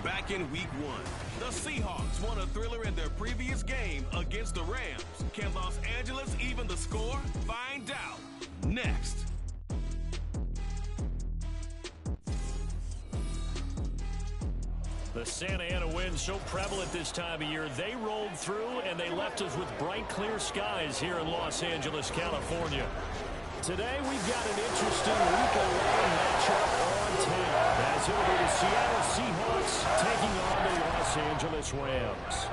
Back in week 1, the Seahawks won a thriller in their previous game against the Rams. Can Los Angeles even the score? Find out next. The Santa Ana wind so prevalent this time of year, they rolled through and they left us with bright, clear skies here in Los Angeles, California. Today, we've got an interesting week 11 matchup on tap, as it'll be the Seattle Seahawks taking on the Los Angeles Rams.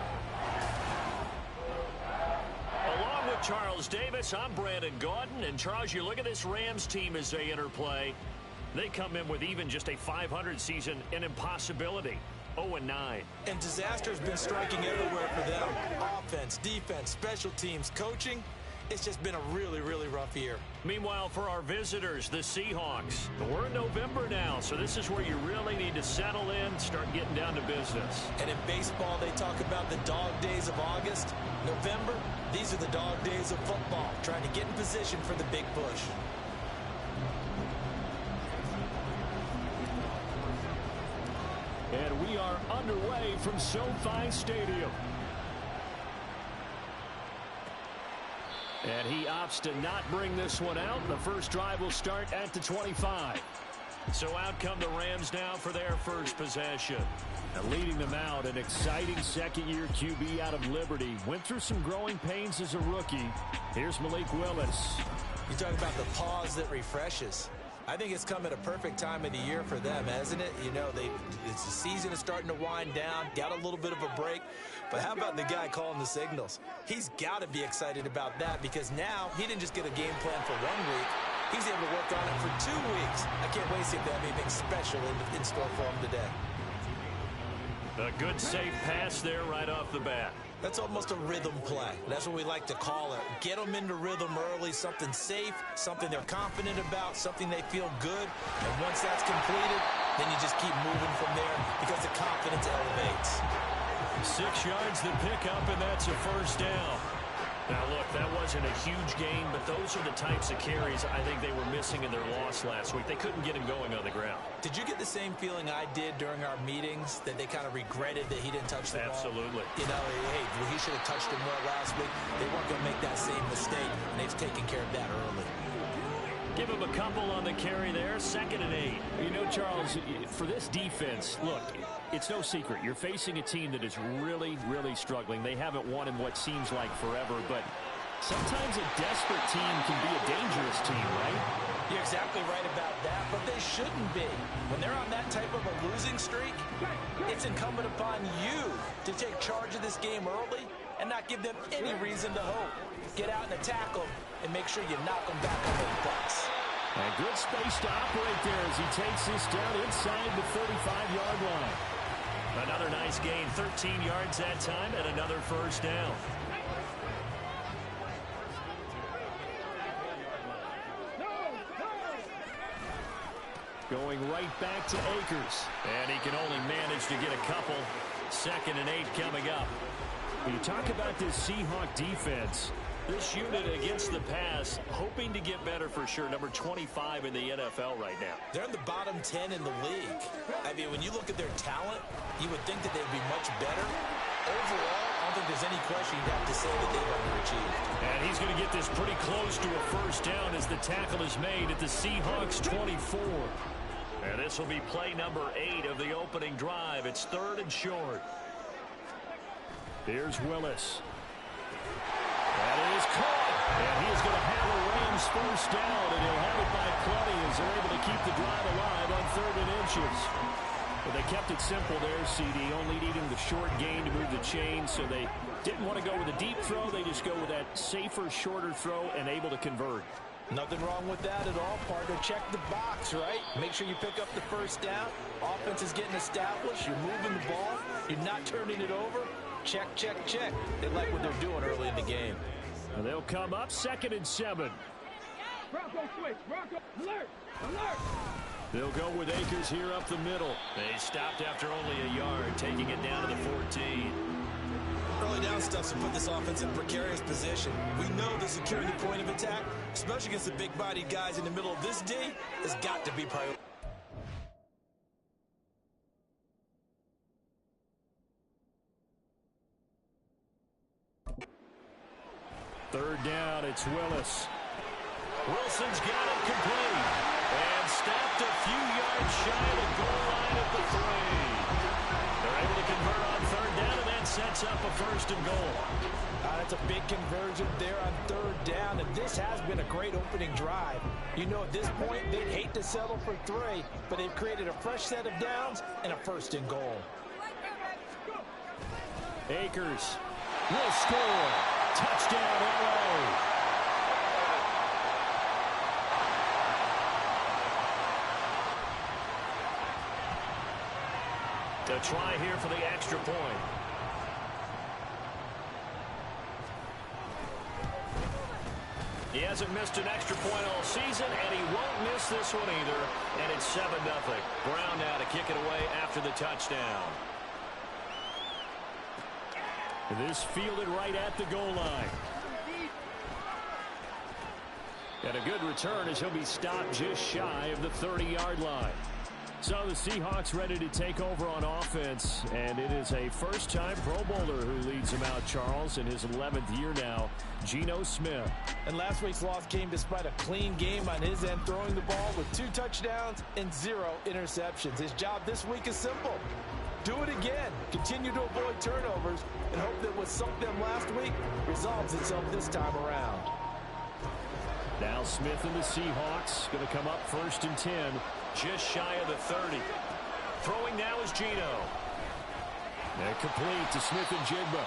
Along with Charles Davis, I'm Brandon Gaudin. And Charles, you look at this Rams team as they enter play. They come in with even just a 500 season, an impossibility. 0-9. And disaster's been striking everywhere for them. Offense, defense, special teams, coaching. It's just been a really, really rough year. Meanwhile, for our visitors, the Seahawks, we're in November now, so this is where you really need to settle in, start getting down to business. And in baseball, they talk about the dog days of August. November, these are the dog days of football, trying to get in position for the big push. And we are underway from SoFi Stadium. And he opts to not bring this one out. The first drive will start at the 25. So out come the Rams now for their first possession. And leading them out, an exciting second-year QB out of Liberty. Went through some growing pains as a rookie. Here's Malik Willis. You talk about the pause that refreshes. I think it's come at a perfect time of the year for them, hasn't it? You know, it's the season is starting to wind down, got a little bit of a break. But how about the guy calling the signals? He's got to be excited about that because now he didn't just get a game plan for 1 week. He's able to work on it for 2 weeks. I can't wait to see if they have anything special in store for him today. A good safe pass there right off the bat. That's almost a rhythm play. That's what we like to call it. Get them into rhythm early, something safe, something they're confident about, something they feel good. And once that's completed, then you just keep moving from there because the confidence elevates. 6 yards the pick up, and that's a first down. Now, look, that wasn't a huge gain, but those are the types of carries I think they were missing in their loss last week. They couldn't get him going on the ground. Did you get the same feeling I did during our meetings, that they kind of regretted that he didn't touch the ball? Absolutely. You know, hey, he should have touched him more last week. They weren't going to make that same mistake, and they've taken care of that early. Give him a couple on the carry there, 2nd and 8. You know, Charles, for this defense, look, it's no secret. You're facing a team that is really, really struggling. They haven't won in what seems like forever, but sometimes a desperate team can be a dangerous team, right? You're exactly right about that, but they shouldn't be. When they're on that type of a losing streak, it's incumbent upon you to take charge of this game early and not give them any reason to hope. Get out and attack them and make sure you knock them back on their butts. A good space to operate there as he takes this down inside the 35-yard line. Another nice gain, 13 yards that time, and another first down. Going right back to Akers. And he can only manage to get a couple. 2nd and 8 coming up. When you talk about this Seahawk defense, this unit against the pass, hoping to get better for sure. Number 25 in the NFL right now. They're in the bottom 10 in the league. I mean, when you look at their talent, you would think that they'd be much better. Overall, I don't think there's any question you'd have to say that they've underachieved. And he's going to get this pretty close to a first down as the tackle is made at the Seahawks 24. And this will be play number 8 of the opening drive. It's 3rd and short. Here's Willis. That is caught. And he is going to have a Rams first down, and he'll have it by plenty as they're able to keep the drive alive on 3rd and inches. But they kept it simple there, CD, only needing the short gain to move the chain, so they didn't want to go with a deep throw. They just go with that safer, shorter throw and able to convert. Nothing wrong with that at all, partner. Check the box, right? Make sure you pick up the first down. Offense is getting established. You're moving the ball. You're not turning it over. Check, check, check. They like what they're doing early in the game. And they'll come up 2nd and 7. Bronco switch. Bronco alert. Alert. They'll go with Akers here up the middle. They stopped after only a yard, taking it down to the 14. Early down stuff to put this offense in a precarious position. We know the security point of attack, especially against the big-bodied guys in the middle of this D, has got to be priority. Third down, it's Willis. Wilson's got it complete. And stopped a few yards shy of the goal line at the 3. They're able to convert on third down, and that sets up a first and goal. That's a big conversion there on third down, and this has been a great opening drive. You know, at this point, they'd hate to settle for 3, but they've created a fresh set of downs and a first and goal. Akers will score. Touchdown, LA. To try here for the extra point. He hasn't missed an extra point all season, and he won't miss this one either. And it's 7-0. Brown now to kick it away after the touchdown. This fielded right at the goal line. And a good return as he'll be stopped just shy of the 30-yard line. So the Seahawks ready to take over on offense, and it is a first-time Pro Bowler who leads them out, Charles, in his 11th year now, Geno Smith. And last week's loss came despite a clean game on his end, throwing the ball with 2 touchdowns and 0 interceptions. His job this week is simple. Do it again. Continue to avoid turnovers and hope that what sunk them last week resolves itself this time around. Now Smith and the Seahawks going to come up 1st and 10. Just shy of the 30. Throwing now is Geno. And complete to Smith and Jigba.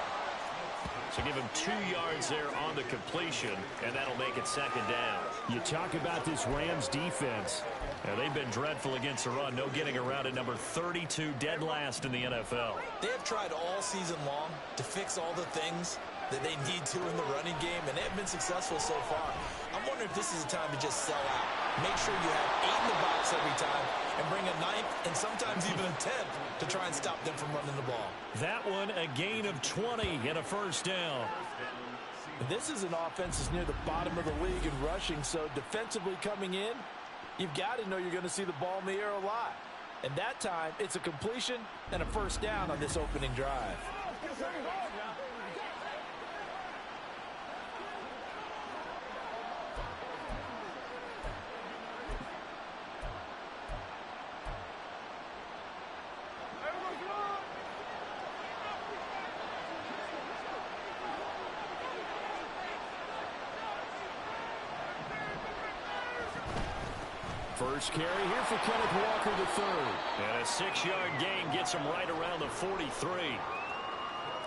So give him 2 yards there on the completion, and that'll make it 2nd down. You talk about this Rams defense. They've been dreadful against the run. No getting around at number 32, dead last in the NFL. They have tried all season long to fix all the things that they need to in the running game, and they have been successful so far. I'm wondering if this is a time to just sell out. Make sure you have 8 in the box every time and bring a 9th and sometimes even a 10th to try and stop them from running the ball. That one a gain of 20 and a first down. This is an offense that's near the bottom of the league in rushing, so defensively coming in, you've got to know you're going to see the ball in the air a lot. And that time, it's a completion and a first down on this opening drive. First carry here for Kenneth Walker III. And a 6-yard gain gets him right around the 43.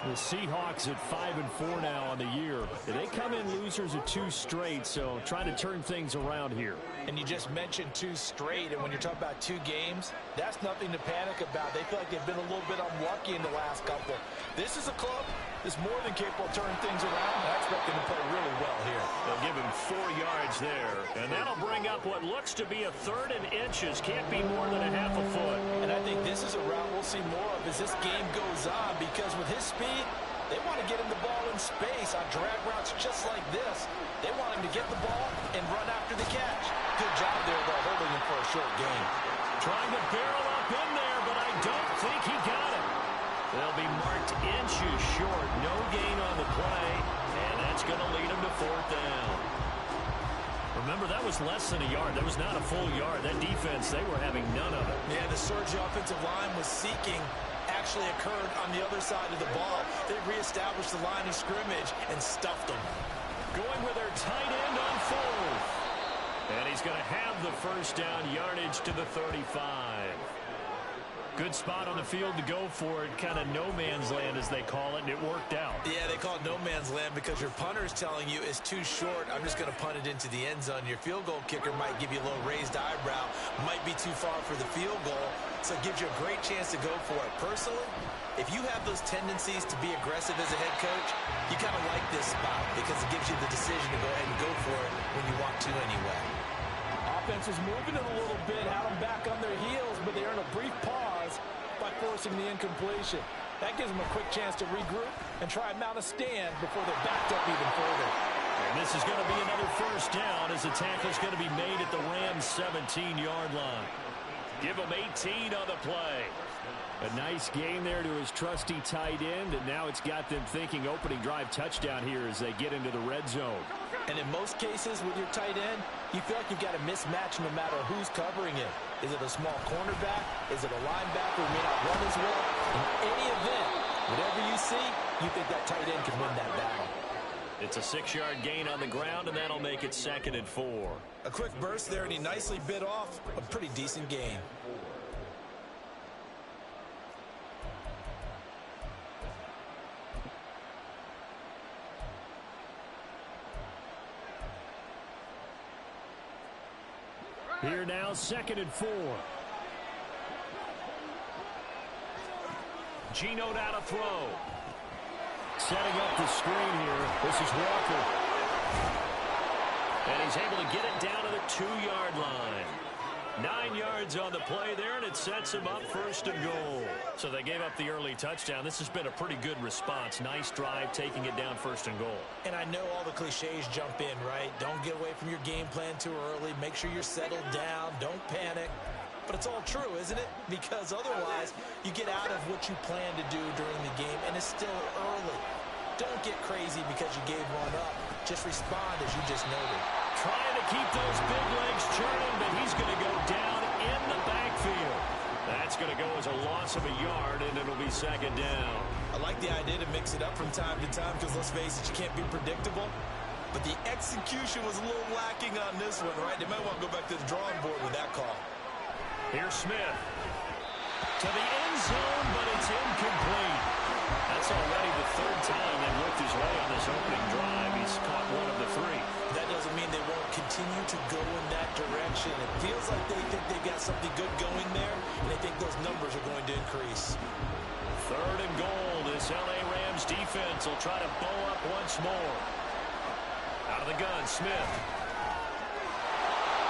The Seahawks at 5-4 now on the year. They come in losers of 2 straight, so trying to turn things around here. And you just mentioned 2 straight, and when you're talking about 2 games, that's nothing to panic about. They feel like they've been a little bit unlucky in the last couple. This is a club that's more than capable of turning things around, and I expect them to play really well here. They'll give him 4 yards there, and that'll bring up what looks to be a 3rd and inches. Can't be more than a half a foot. And I think this is a route we'll see more of as this game goes on, because with his speed, they want to get him the ball in space on drag routes just like this. They want him to get the ball and run after the catch. Good job there, though, holding him for a short gain. Trying to barrel up in there, but I don't think he got it. They'll be marked inches short. No gain on the play, and that's going to lead him to 4th down. Remember, that was less than a yard. That was not a full yard. That defense, they were having none of it. Yeah, the surge offensive line was seeking actually occurred on the other side of the ball. They reestablished the line of scrimmage and stuffed them. Going with their tight end on 4th. And he's going to have the first down, yardage to the 35. Good spot on the field to go for it. Kind of no man's land, as they call it, and it worked out. Yeah, they call it no man's land because your punter is telling you it's too short. I'm just going to punt it into the end zone. Your field goal kicker might give you a little raised eyebrow, might be too far for the field goal, so it gives you a great chance to go for it. Personally, if you have those tendencies to be aggressive as a head coach, you kind of like this spot because it gives you the decision to go ahead and go for it when you want to anyway. Offense was moving it a little bit, had them back on their heels, but they earned a brief pause by forcing the incompletion. That gives them a quick chance to regroup and try and mount a stand before they're backed up even further. And this is going to be another first down as the tackle's going to be made at the Rams' 17-yard line. Give him 18 on the play. A nice gain there to his trusty tight end, and now it's got them thinking opening drive touchdown here as they get into the red zone. And in most cases with your tight end, you feel like you've got a mismatch no matter who's covering it. Is it a small cornerback? Is it a linebacker who may not run as well? In any event, whatever you see, you think that tight end can win that battle. It's a 6-yard gain on the ground, and that'll make it 2nd and 4. A quick burst there, and he nicely bit off a pretty decent gain. Here now, 2nd and 4. Geno now to throw. Setting up the screen here. This is Walker. And he's able to get it down to the 2-yard line. 9 yards on the play there, and it sets him up 1st and goal. So they gave up the early touchdown. This has been a pretty good response. Nice drive, taking it down 1st and goal. And I know all the cliches jump in, right? Don't get away from your game plan too early. Make sure you're settled down. Don't panic. But it's all true, isn't it? Because otherwise, you get out of what you plan to do during the game, and it's still early. Don't get crazy because you gave one up. Just respond as you just noted. Trying to keep those big legs churning, but he's going to go down in the backfield. That's going to go as a loss of a yard, and it'll be 2nd down. I like the idea to mix it up from time to time because, let's face it, you can't be predictable. But the execution was a little lacking on this one, right? They might want to go back to the drawing board with that call. Here's Smith. To the end zone, but it's incomplete. That's already the 3rd time they've worked his way on this opening drive. He's caught 1 of the 3. That doesn't mean they won't continue to go in that direction. It feels like they think they've got something good going there, and they think those numbers are going to increase. 3rd and goal. This L.A. Rams defense will try to bow up once more. Out of the gun, Smith.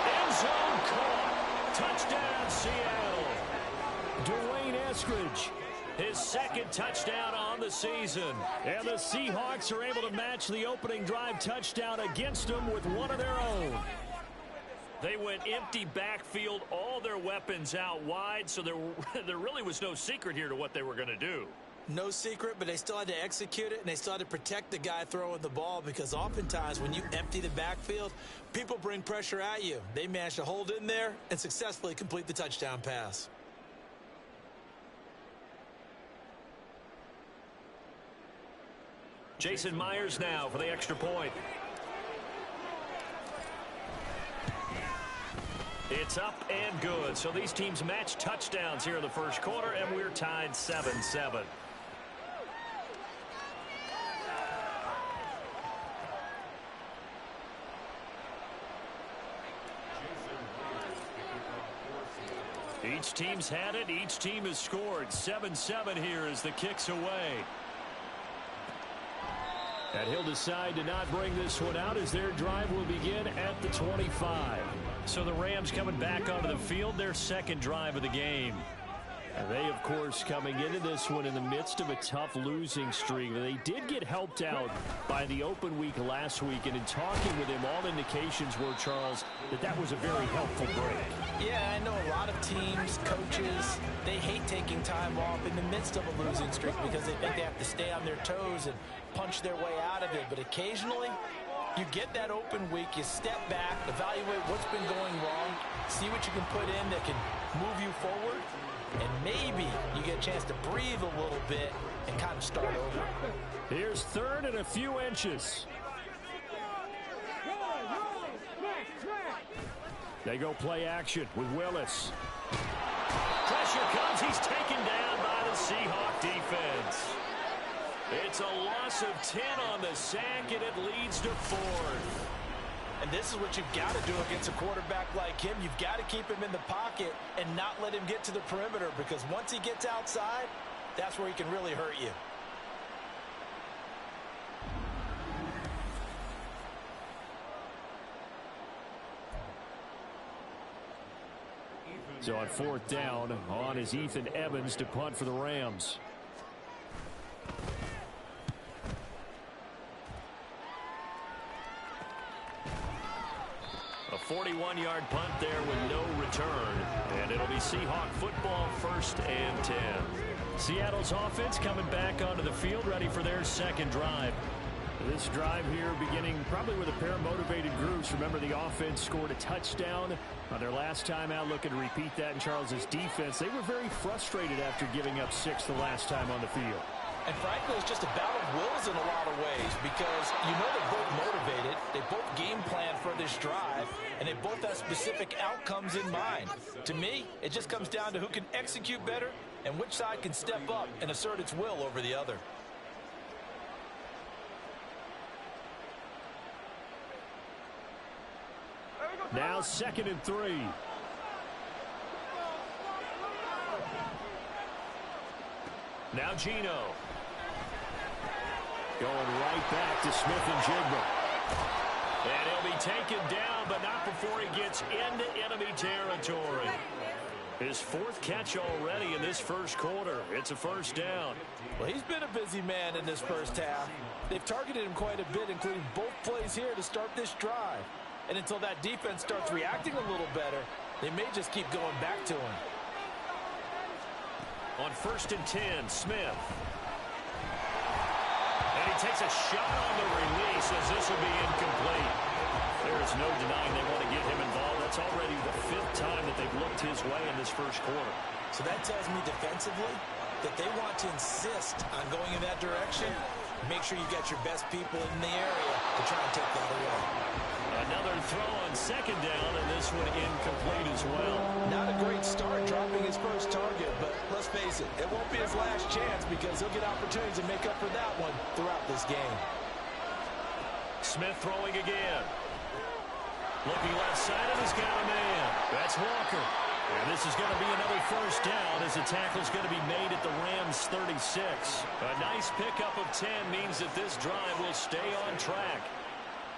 End zone caught. Touchdown, Seattle. Dwayne Eskridge. His 2nd touchdown on the season. And the Seahawks are able to match the opening drive touchdown against them with one of their own. They went empty backfield, all their weapons out wide, so there really was no secret here to what they were going to do. No secret, but they still had to execute it, and they still had to protect the guy throwing the ball because oftentimes when you empty the backfield, people bring pressure at you. They managed to hold in there and successfully complete the touchdown pass. Jason Myers now for the extra point. It's up and good. So these teams match touchdowns here in the 1st quarter, and we're tied 7-7. Each team's had it. Each team has scored. 7-7 here as the kick's away. And he'll decide to not bring this one out as their drive will begin at the 25. So the Rams coming back onto the field, their 2nd drive of the game. And they, of course, coming into this one in the midst of a tough losing streak. They did get helped out by the open week last week, and in talking with him, all indications were, Charles, that was a very helpful break. Yeah, I know a lot of teams, coaches, they hate taking time off in the midst of a losing streak because they think they have to stay on their toes and punch their way out of it. But occasionally, you get that open week, you step back, evaluate what's been going wrong, see what you can put in that can move you forward, and maybe you get a chance to breathe a little bit and kind of start over. Here's 3rd and a few inches. They go play action with Willis. Pressure comes. He's taken down by the Seahawk defense. It's a loss of 10 on the sack, and it leads to 4th. And this is what you've got to do against a quarterback like him. You've got to keep him in the pocket and not let him get to the perimeter because once he gets outside, that's where he can really hurt you. So on 4th down, on is Ethan Evans to punt for the Rams. A 41-yard punt there with no return. And it'll be Seahawk football, 1st and 10. Seattle's offense coming back onto the field, ready for their second drive. This drive here beginning probably with a pair of motivated groups. Remember, the offense scored a touchdown on their last time out. Looking to repeat that in Charles's defense. They were very frustrated after giving up 6 the last time on the field. And frankly, it's just a battle of wills in a lot of ways because you know they're both motivated. They both game plan for this drive, and they both have specific outcomes in mind. To me, it just comes down to who can execute better and which side can step up and assert its will over the other. Now 2nd and 3. Now Geno. Going right back to Smith and Jigba. And he'll be taken down, but not before he gets into enemy territory. His 4th catch already in this first quarter. It's a 1st down. Well, he's been a busy man in this first half. They've targeted him quite a bit, including both plays here to start this drive. And until that defense starts reacting a little better, they may just keep going back to him. On 1st and 10, Smith. And he takes a shot on the release as this will be incomplete. There is no denying they want to get him involved. That's already the 5th time that they've looked his way in this first quarter. So that tells me defensively that they want to insist on going in that direction. Make sure you got your best people in the area to try and take that away. Another throw on 2nd down, and this one incomplete as well. Not a great start dropping his first target, but let's face it, it won't be his last chance because he'll get opportunities to make up for that one throughout this game. Smith throwing again. Looking left side, and he's got a man. That's Walker. And this is going to be another 1st down as the tackle's going to be made at the Rams' 36. A nice pickup of 10 means that this drive will stay on track.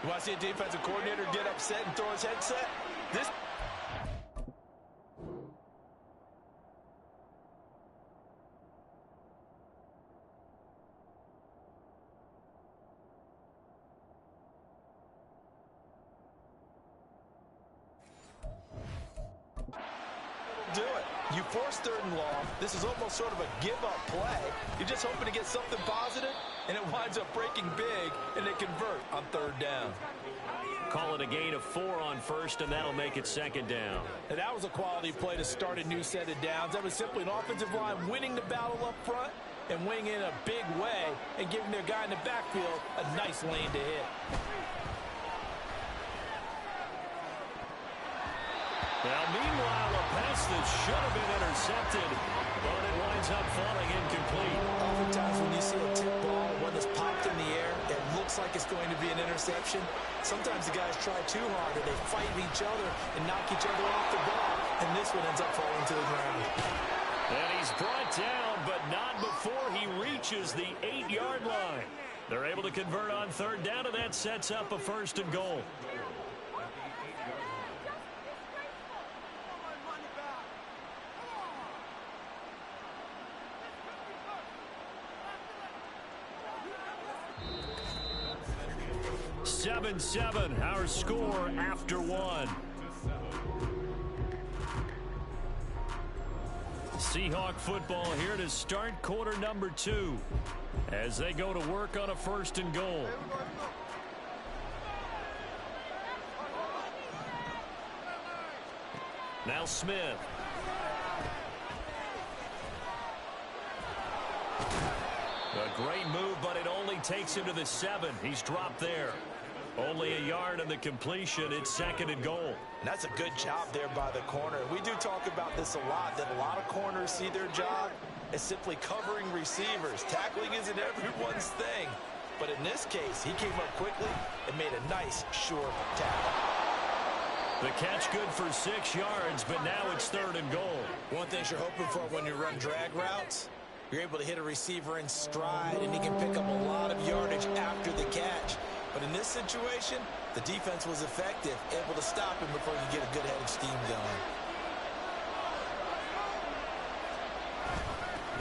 You want to see a defensive coordinator get upset and throw his headset? This... do it. You force 3rd and long. This is almost sort of a give-up play. You're just hoping to get something positive, and it winds up breaking big, and they convert on 3rd down. Call it a gain of 4 on 1st, and that'll make it 2nd down. And that was a quality play to start a new set of downs. That was simply an offensive line winning the battle up front and winning in a big way and giving their guy in the backfield a nice lane to hit. Now, meanwhile, a pass that should have been intercepted, but it winds up falling incomplete. Oftentimes when you see a tip ball, one that's popped in the air, it looks like it's going to be an interception. Sometimes the guys try too hard, or they fight each other and knock each other off the ball, and this one ends up falling to the ground. And he's brought down, but not before he reaches the 8-yard line. They're able to convert on 3rd down, and that sets up a 1st and goal. Seven, our score after 1. Seahawk football here to start quarter number 2 as they go to work on a 1st and goal. Now Smith. A great move, but it only takes him to the 7. He's dropped there. Only a yard on the completion. It's 2nd and goal. And that's a good job there by the corner. We do talk about this a lot, that a lot of corners see their job as simply covering receivers. Tackling isn't everyone's thing. But in this case, he came up quickly and made a nice, short tackle. The catch good for 6 yards, but now it's 3rd and goal. One thing you're hoping for when you run drag routes, you're able to hit a receiver in stride, and he can pick up a lot of yardage after the catch. But in this situation, the defense was effective, able to stop him before he could get a good head of steam going.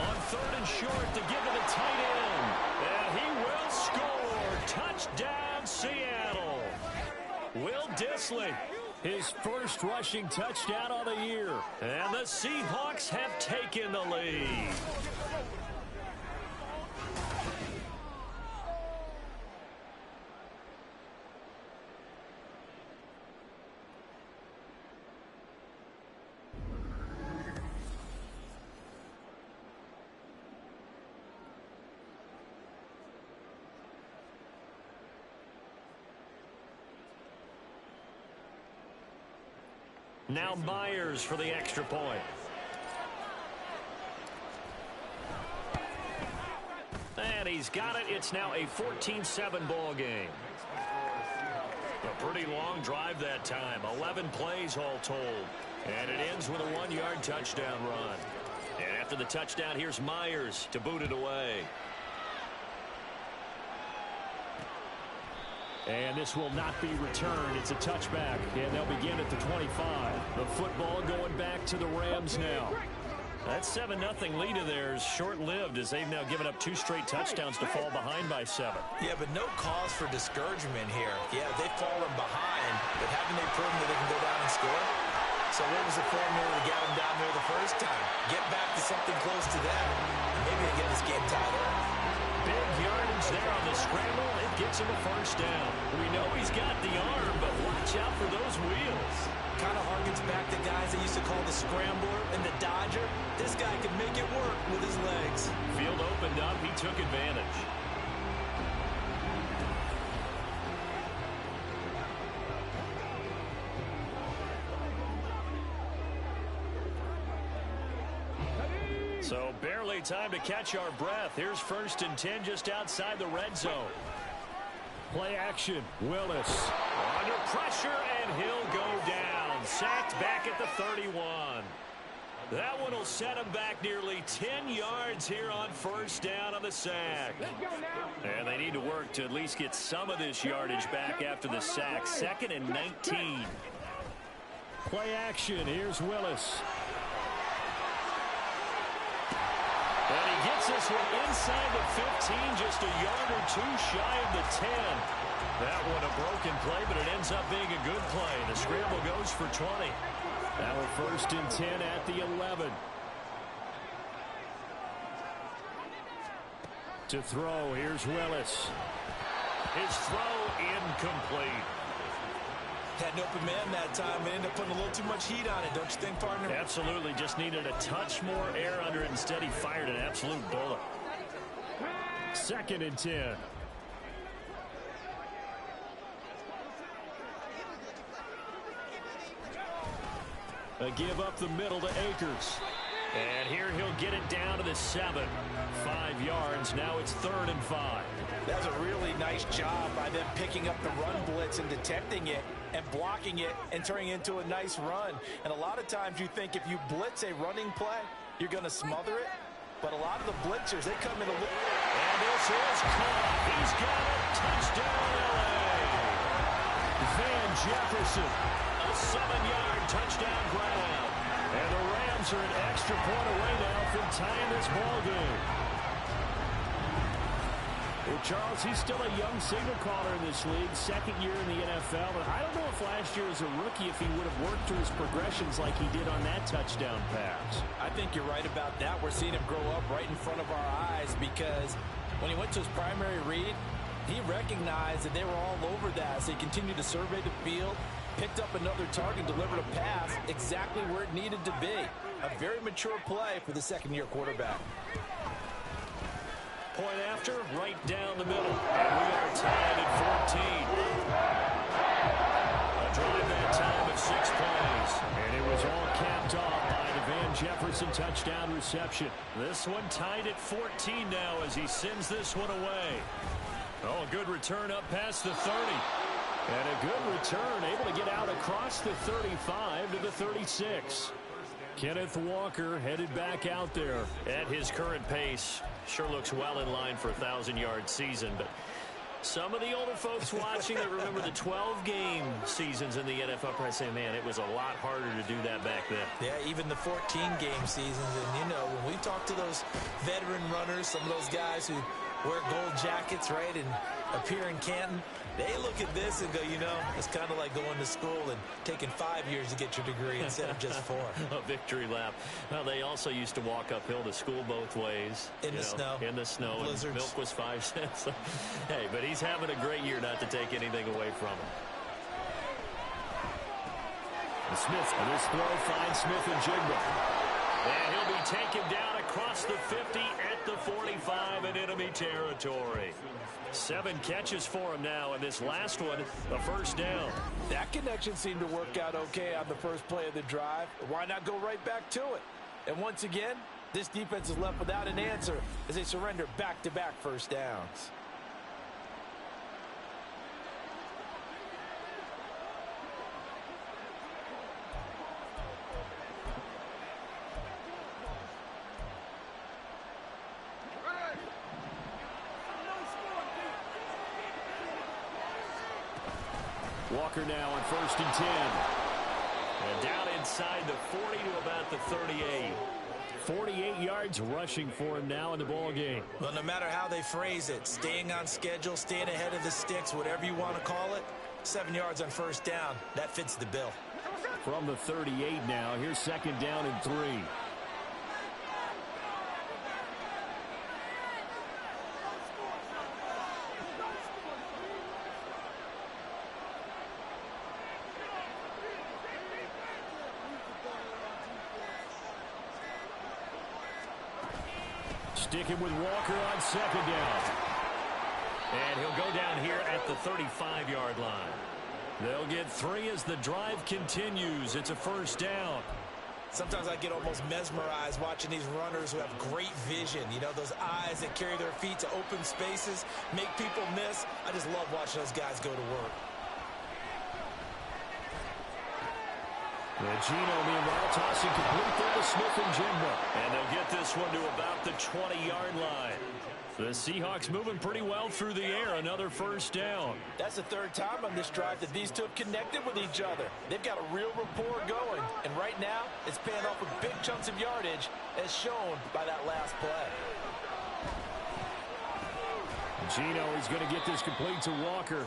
On 3rd and short to give to the tight end. And he will score. Touchdown, Seattle. Will Dissly His first rushing touchdown on the year. And the Seahawks have taken the lead. Now Myers for the extra point. And he's got it. It's now a 14-7 ball game. A pretty long drive that time. 11 plays all told. And it ends with a 1-yard touchdown run. And after the touchdown, here's Myers to boot it away. And this will not be returned. It's a touchback, and they'll begin at the 25. The football going back to the Rams now. That 7-0 lead of theirs short-lived as they've now given up 2 straight touchdowns to fall behind by 7. Yeah, but no cause for discouragement here. Yeah, they've fallen behind, but haven't they proven that they can go down and score? So what was the formula that got them down there the first time? Get back to something close to that, and maybe they get this game tied up. Big yardage there on the scramble. It gets him a first down. We know he's got the arm, but watch out for those wheels. Kind of harkens back to guys they used to call the scrambler and the dodger. This guy can make it work with his legs. Field opened up. He took advantage. So barely time to catch our breath. Here's 1st and 10 just outside the red zone. Play action. Willis. Under pressure, and he'll go down. Sacked back at the 31. That one will set him back nearly 10 yards here on 1st down on the sack. And they need to work to at least get some of this yardage back after the sack. 2nd and 19. Play action. Here's Willis. And he gets this one inside the 15, just a yard or 2 shy of the 10. That one a broken play, but it ends up being a good play. The scramble goes for 20. Now a 1st and 10 at the 11. To throw, here's Willis. His throw incomplete. Had an open man that time and ended up putting a little too much heat on it, don't you think, partner? Absolutely. Just needed a touch more air under it. Instead, he fired an absolute bullet. 2nd and 10. A give up the middle to Akers. And here he'll get it down to the 7. 5 yards. Now it's 3rd and 5. That's a really nice job by them picking up the run blitz and detecting it and blocking it and turning it into a nice run. And a lot of times you think if you blitz a running play, you're going to smother it. But a lot of the blitzers, they come in a little... And this is caught. He's got it. Touchdown, L.A. Van Jefferson. A 7-yard touchdown grab. And the Rams are an extra point away now from tying this ball game. Well, Charles, he's still a young signal caller in this league, 2nd year in the NFL. And I don't know if last year as a rookie, if he would have worked through his progressions like he did on that touchdown pass. I think you're right about that. We're seeing him grow up right in front of our eyes because when he went to his primary read, he recognized that they were all over that. So he continued to survey the field, picked up another target, delivered a pass exactly where it needed to be. A very mature play for the 2nd-year quarterback. Point after, right down the middle. And we are tied at 14. A drive that time of 6 plays. And it was all capped off by the Van Jefferson touchdown reception. This one tied at 14 now as he sends this one away. Oh, a good return up past the 30. And a good return, able to get out across the 35 to the 36. Kenneth Walker headed back out there. At his current pace, sure looks well in line for a 1,000-yard season. But some of the older folks watching that remember the 12-game seasons in the NFL probably say, man, it was a lot harder to do that back then. Yeah, even the 14-game seasons. And, you know, when we talk to those veteran runners, some of those guys who wear gold jackets, right, and appear in Canton, They look at this and go, you know, it's kind of like going to school and taking 5 years to get your degree instead of just 4. A victory lap. Well, they also used to walk uphill to school both ways. In the snow. In the snow. Blizzards. Milk was 5 cents. Hey, but he's having a great year, not to take anything away from him. And Smith, and this throw finds Smith and Jigba. And he'll be taken down across the 50 at the 45 in enemy territory. 7 catches for him now, and this last one, a first down. That connection seemed to work out okay on the first play of the drive. Why not go right back to it? And once again, this defense is left without an answer as they surrender back-to-back first downs. Walker now on 1st and 10. And down inside the 40 to about the 38. 48 yards rushing for him now in the ball game. Well, no matter how they phrase it, staying on schedule, staying ahead of the sticks, whatever you want to call it, 7 yards on first down, that fits the bill. From the 38 now, here's 2nd down and 3. Sticking with Walker on 2nd down. And he'll go down here at the 35-yard line. They'll get 3 as the drive continues. It's a first down. Sometimes I get almost mesmerized watching these runners who have great vision. You know, those eyes that carry their feet to open spaces, make people miss. I just love watching those guys go to work. Gino, meanwhile, tossing complete there to Smith and Jigba. And they'll get this one to about the 20-yard line. The Seahawks moving pretty well through the air. Another first down. That's the 3rd time on this drive that these two have connected with each other. They've got a real rapport going. And right now, it's paying off with big chunks of yardage, as shown by that last play. Gino is going to get this complete to Walker.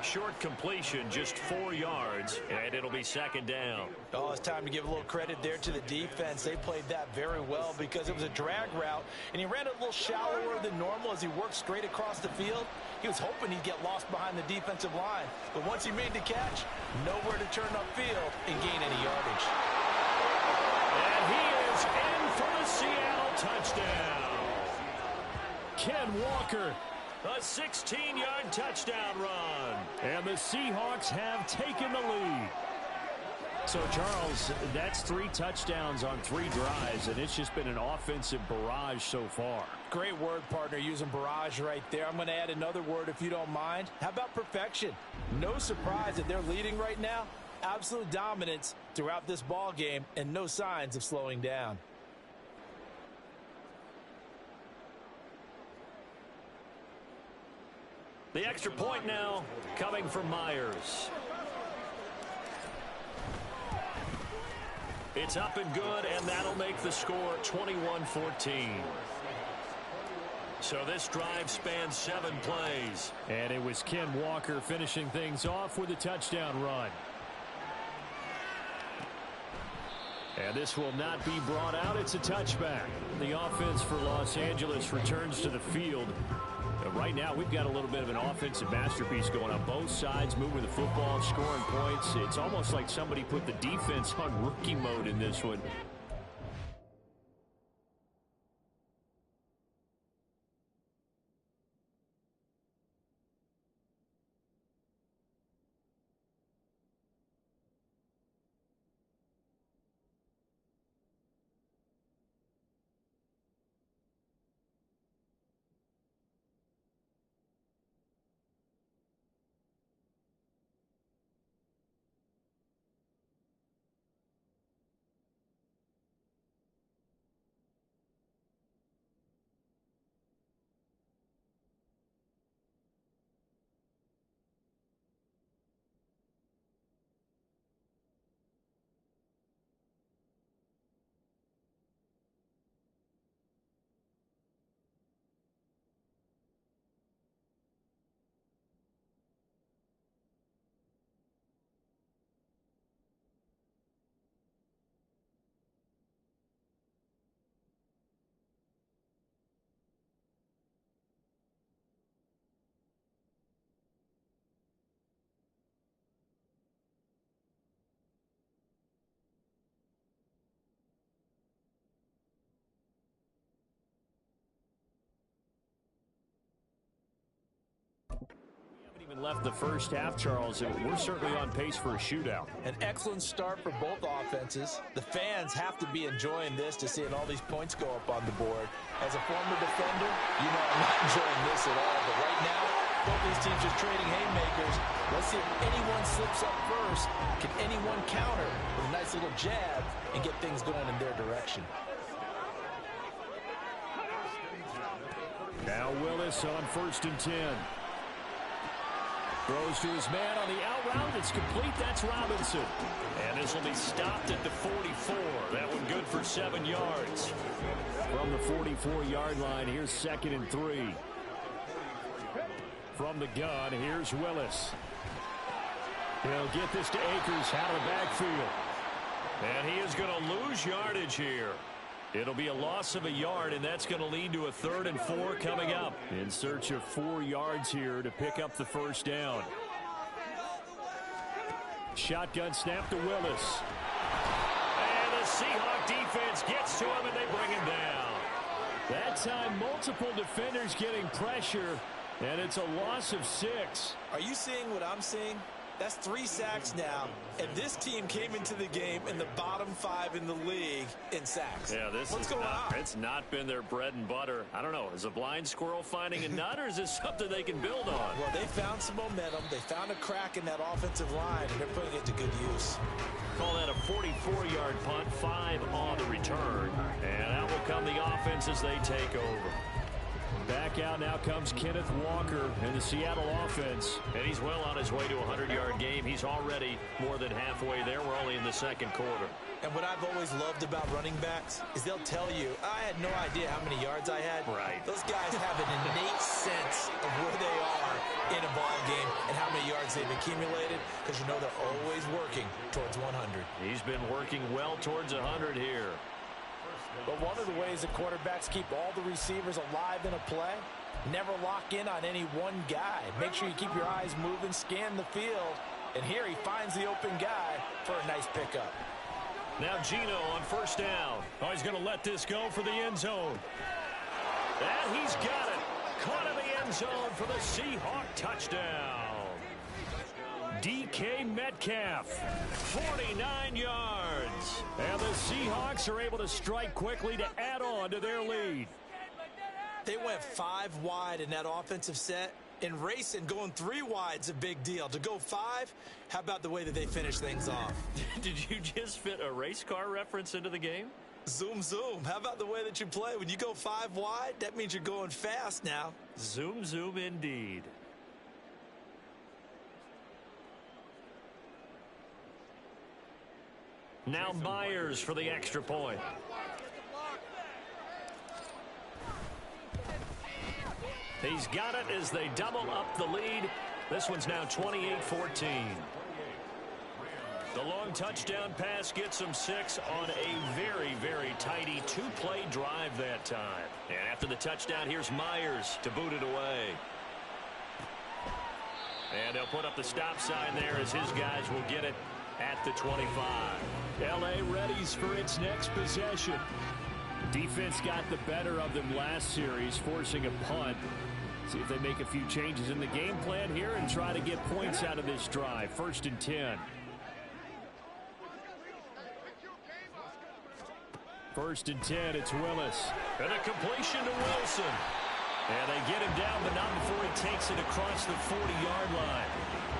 Short completion, just 4 yards, and it'll be 2nd down. Oh, it's time to give a little credit there to the defense. They played that very well because it was a drag route, and he ran a little shallower than normal as he worked straight across the field. He was hoping he'd get lost behind the defensive line, but once he made the catch, nowhere to turn upfield and gain any yardage. And he is in for the Seattle touchdown. Ken Walker. A 16-yard touchdown run. And the Seahawks have taken the lead. So, Charles, that's 3 touchdowns on 3 drives, and it's just been an offensive barrage so far. Great word, partner, using barrage right there. I'm going to add another word if you don't mind. How about perfection? No surprise that they're leading right now. Absolute dominance throughout this ball game and no signs of slowing down. The extra point now coming from Myers. It's up and good, and that'll make the score 21-14. So this drive spans 7 plays. And it was Ken Walker finishing things off with a touchdown run. And this will not be brought out. It's a touchback. The offense for Los Angeles returns to the field. Right now, we've got a little bit of an offensive masterpiece going on both sides, moving the football, scoring points. It's almost like somebody put the defense on rookie mode in this one. left the first half, Charles, we're certainly on pace for a shootout. An excellent start for both offenses. The fans have to be enjoying this to seeing all these points go up on the board. As a former defender, you know I'm not enjoying this at all. But right now, both these teams just trading haymakers. Let's see if anyone slips up first. Can anyone counter with a nice little jab and get things going in their direction? Now Willis on 1st and 10. Throws to his man on the out route. It's complete. That's Robinson. And this will be stopped at the 44. That one good for 7 yards. From the 44-yard line, here's 2nd and 3. From the gun, here's Willis. He'll get this to Akers out of the backfield. And he is going to lose yardage here. It'll be a loss of a yard, and that's going to lead to a 3rd and 4 coming up. In search of 4 yards here to pick up the first down. Shotgun snap to Willis. And the Seahawks defense gets to him, and they bring him down. That time, multiple defenders getting pressure, and it's a loss of 6. Are you seeing what I'm seeing? That's 3 sacks now, and this team came into the game in the bottom 5 in the league in sacks. Yeah, what's going on? It's not been their bread and butter. I don't know. Is a blind squirrel finding a nut, or is this something they can build on? Well, they found some momentum. They found a crack in that offensive line, and they're putting it to good use. Call that a 44-yard punt, 5 on the return. And out will come the offense as they take over. Back out now comes Kenneth Walker in the Seattle offense. And he's well on his way to a 100-yard game. He's already more than halfway there. We're only in the 2nd quarter. And what I've always loved about running backs is they'll tell you, I had no idea how many yards I had. Right. Those guys have an innate sense of where they are in a ball game and how many yards they've accumulated, because you know they're always working towards 100. He's been working well towards 100 here. But one of the ways that quarterbacks keep all the receivers alive in a play, never lock in on any one guy. Make sure you keep your eyes moving, scan the field, and here he finds the open guy for a nice pickup. Now Gino on 1st down. Oh, he's going to let this go for the end zone. And he's got it. Caught in the end zone for the Seahawk touchdown. DK Metcalf, 49 yards. And the Seahawks are able to strike quickly to add on to their lead. They went 5 wide in that offensive set. In racing, going 3 wide's a big deal. To go 5, how about the way that they finish things off? Did you just fit a race car reference into the game? Zoom, zoom. How about the way that you play? When you go 5 wide, that means you're going fast now. Zoom, zoom indeed. Now Myers for the extra point. He's got it as they double up the lead. This one's now 28-14. The long touchdown pass gets them 6 on a very, very tidy 2-play drive that time. And after the touchdown, here's Myers to boot it away. And they'll put up the stop sign there as his guys will get it at the 25. L.A. readies for its next possession. Defense got the better of them last series, forcing a punt. See if they make a few changes in the game plan here and try to get points out of this drive. 1st and 10. 1st and 10, it's Willis. And a completion to Wilson. And they get him down, but not before he takes it across the 40-yard line.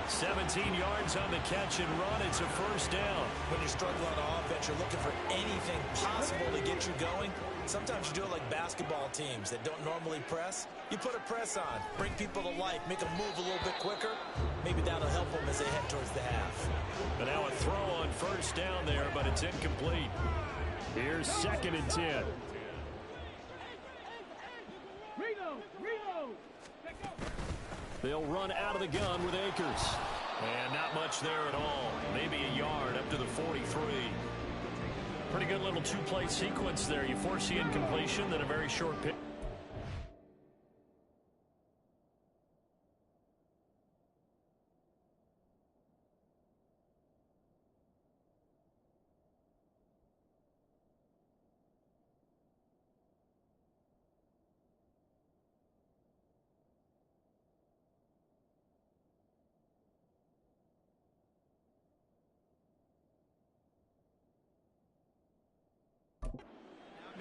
17 yards on the catch and run. It's a 1st down. When you struggle on offense, you're looking for anything possible to get you going. Sometimes you do it like basketball teams that don't normally press. You put a press on, bring people to life, make them move a little bit quicker. Maybe that'll help them as they head towards the half. And now a throw on 1st down there, but it's incomplete. Here's 2nd and 10. They'll run out of the gun with Akers. And not much there at all. Maybe a yard up to the 43. Pretty good little 2-play sequence there. You force the incompletion, then a very short pick.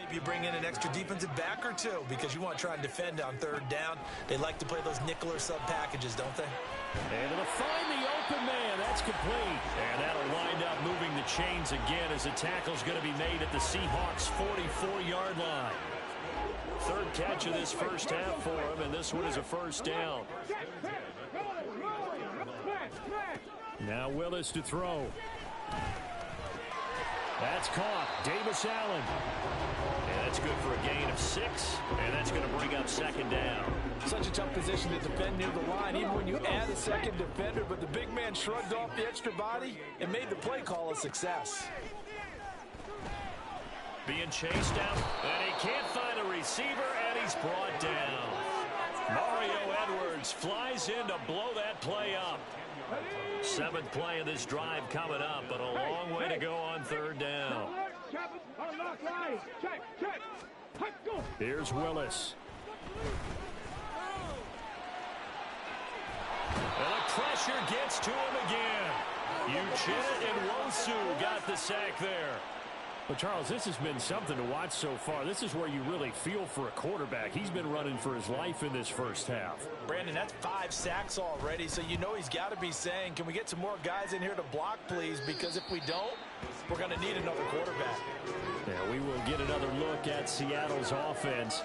Maybe you bring in an extra defensive back or two because you want to try and defend on third down. They like to play those nickel or sub packages, don't they? And it'll find the open man. That's complete. And that'll wind up moving the chains again as the tackle's going to be made at the Seahawks' 44-yard line. Third catch of this first half for him, and this one is a first down. Now Willis to throw. That's caught. Davis Allen. And that's good for a gain of 6, and that's going to bring up second down. Such a tough position to defend near the line, even when you add a second defender, but the big man shrugged off the extra body and made the play call a success. Being chased out, and he can't find a receiver, and he's brought down. Mario Edwards flies in to blow that play up. 7th play of this drive coming up, but a long way to go on third down. Here's Willis. And the pressure gets to him again. Uchenna and Wosu got the sack there. But, Charles, this has been something to watch so far. This is where you really feel for a quarterback. He's been running for his life in this first half. Brandon, that's 5 sacks already, so you know he's got to be saying, can we get some more guys in here to block, please? Because if we don't, we're going to need another quarterback. Yeah, we will get another look at Seattle's offense.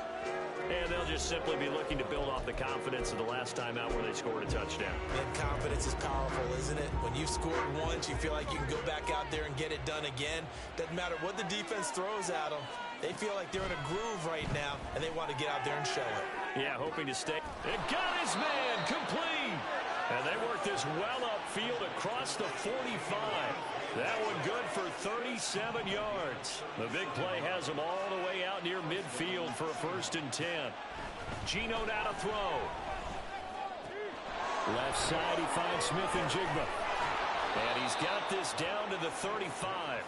And they'll just simply be looking to build off the confidence of the last time out where they scored a touchdown. And confidence is powerful, isn't it? When you've scored once, you feel like you can go back out there and get it done again. Doesn't matter what the defense throws at them. They feel like they're in a groove right now, and they want to get out there and show it. Yeah, hoping to stay. It got his man complete. And they work this well upfield across the 45. That one good for 37 yards. The big play has them all the way out near midfield for a 1st and 10. Gino now to throw. Left side, he finds Smith and Jigba. And he's got this down to the 35.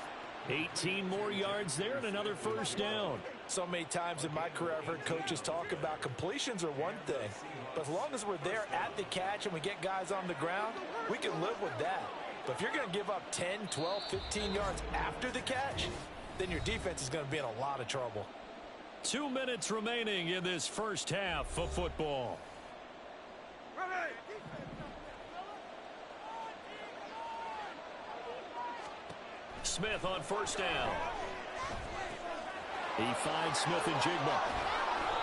18 more yards there and another 1st down. So many times in my career I've heard coaches talk about completions are one thing. But as long as we're there at the catch and we get guys on the ground, we can live with that. But if you're going to give up 10, 12, 15 yards after the catch, then your defense is going to be in a lot of trouble. 2 minutes remaining in this first half of football. Smith on 1st down. He finds Smith and Jigba.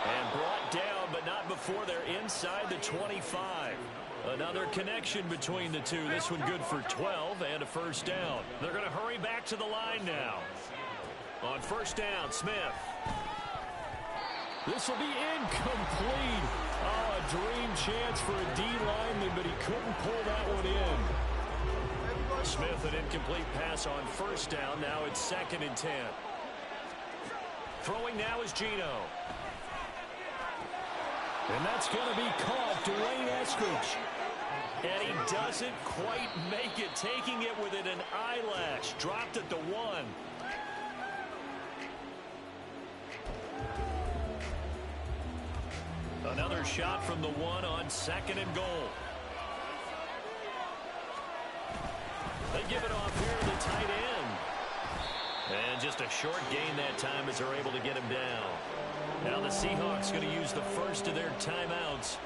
And brought down, but not before they're inside the 25. Another connection between the two. This one good for 12 and a 1st down. They're going to hurry back to the line now. On 1st down, Smith. This will be incomplete. Oh, a dream chance for a D lineman, but he couldn't pull that one in. Smith, an incomplete pass on 1st down. Now it's 2nd and 10. Throwing now is Gino. And that's going to be caught. Dwayne Eskridge. And he doesn't quite make it. Taking it within an eyelash. Dropped at the 1. Another shot from the 1 on 2nd and goal. They give it off here to the tight end. And just a short gain that time as they're able to get him down. Now the Seahawks going to use the first of their timeouts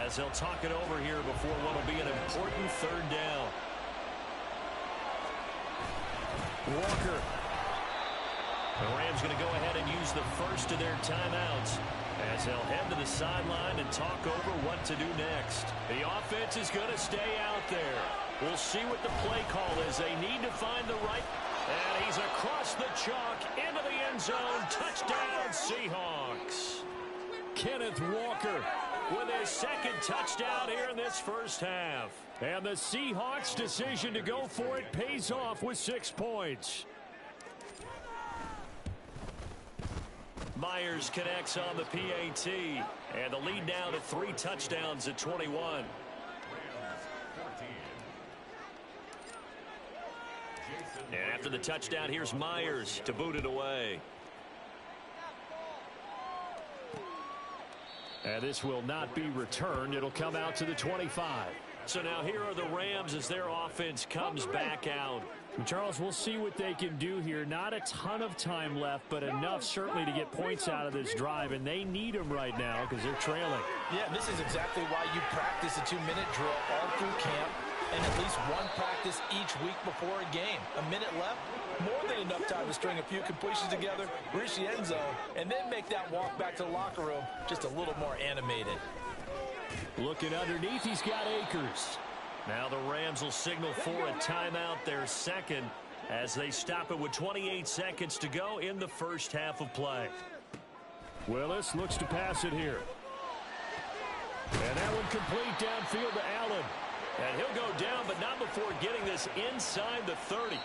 as they'll talk it over here before what will be an important 3rd down. Walker. The Rams going to go ahead and use the first of their timeouts as they'll head to the sideline and talk over what to do next. The offense is going to stay out there. We'll see what the play call is. They need to find the right. And he's across the chalk into the end zone. Touchdown, Seahawks. Kenneth Walker with his 2nd touchdown here in this first half. And the Seahawks' decision to go for it pays off with 6 points. Myers connects on the PAT. And the lead now to 3 touchdowns at 21. And after the touchdown, here's Myers to boot it away. And this will not be returned. It'll come out to the 25. So now here are the Rams as their offense comes back out. Charles, we'll see what they can do here. Not a ton of time left, but enough certainly to get points out of this drive, and they need them right now because they're trailing. Yeah, this is exactly why you practice a 2-minute drill all through camp and at least one practice each week before a game. A minute left, more than enough time to string a few completions together, reach the end zone, and then make that walk back to the locker room just a little more animated. Looking underneath, he's got Akers. Now the Rams will signal for a timeout, their second, as they stop it with 28 seconds to go in the first half of play. Willis looks to pass it here. And that one complete downfield to Allen. And he'll go down, but not before getting this inside the 30.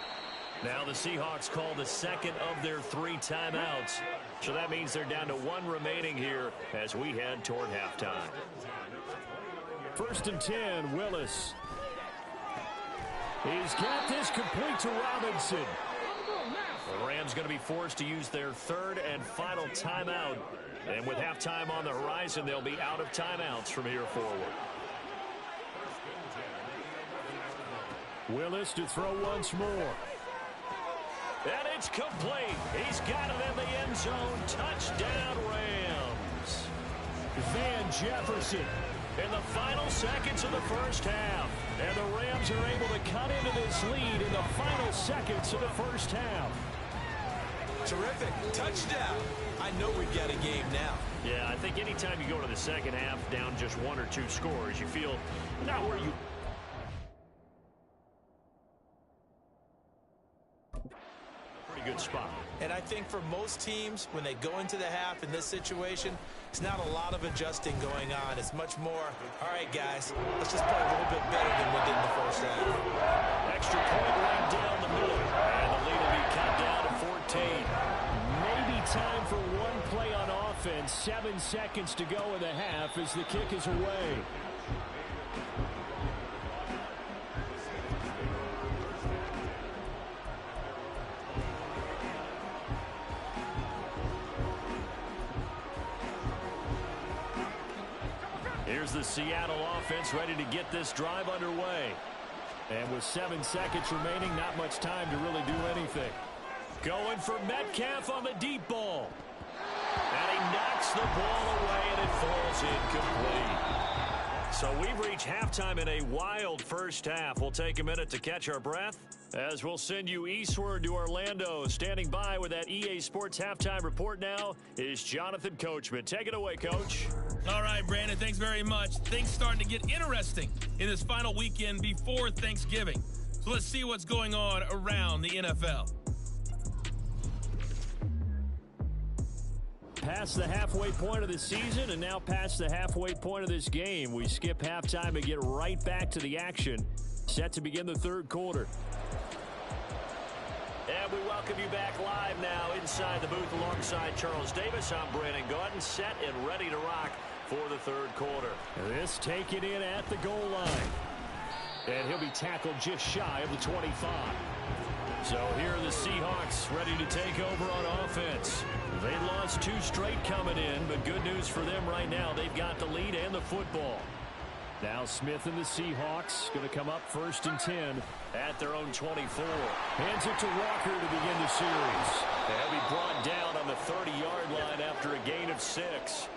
Now the Seahawks call the second of their 3 timeouts. So that means they're down to 1 remaining here as we head toward halftime. 1st and 10, Willis. He's got this complete to Robinson. The Rams going to be forced to use their 3rd and final timeout. And with halftime on the horizon, they'll be out of timeouts from here forward. Willis to throw once more. And it's complete. He's got it in the end zone. Touchdown, Rams. Van Jefferson. In the final seconds of the first half. And the Rams are able to cut into this lead in the final seconds of the first half. Terrific. Touchdown. I know we've got a game now. Yeah, I think anytime you go to the second half down just 1 or 2 scores, you feel not where you... Pretty good spot. And I think for most teams, when they go into the half in this situation, it's not a lot of adjusting going on. It's much more, all right, guys, let's just play a little bit better than we did in the first half. Extra point right down the middle. And the lead will be cut down to 14. Maybe time for one play on offense. 7 seconds to go in the half as the kick is away. Here's the Seattle offense ready to get this drive underway. And with 7 seconds remaining, not much time to really do anything. Going for Metcalf on the deep ball. And he knocks the ball away, and it falls incomplete. So we've reached halftime in a wild first half. We'll take a minute to catch our breath as we'll send you eastward to Orlando. Standing by with that EA Sports halftime report now is Jonathan Coachman. Take it away, Coach. All right, Brandon, thanks very much. Things starting to get interesting in this final weekend before Thanksgiving. So let's see what's going on around the NFL. Past the halfway point of the season and now past the halfway point of this game. We skip halftime and get right back to the action. Set to begin the 3rd quarter. And we welcome you back live now inside the booth alongside Charles Davis. I'm Brandon Gaudin, set and ready to rock for the 3rd quarter. This taken in at the goal line. And he'll be tackled just shy of the 25. So here are the Seahawks ready to take over on offense. They lost 2 straight coming in, but good news for them right now. They've got the lead and the football. Now Smith and the Seahawks going to come up 1st and 10 at their own 24. Hands it to Walker to begin the series. They'll be brought down on the 30-yard line after a gain of 6.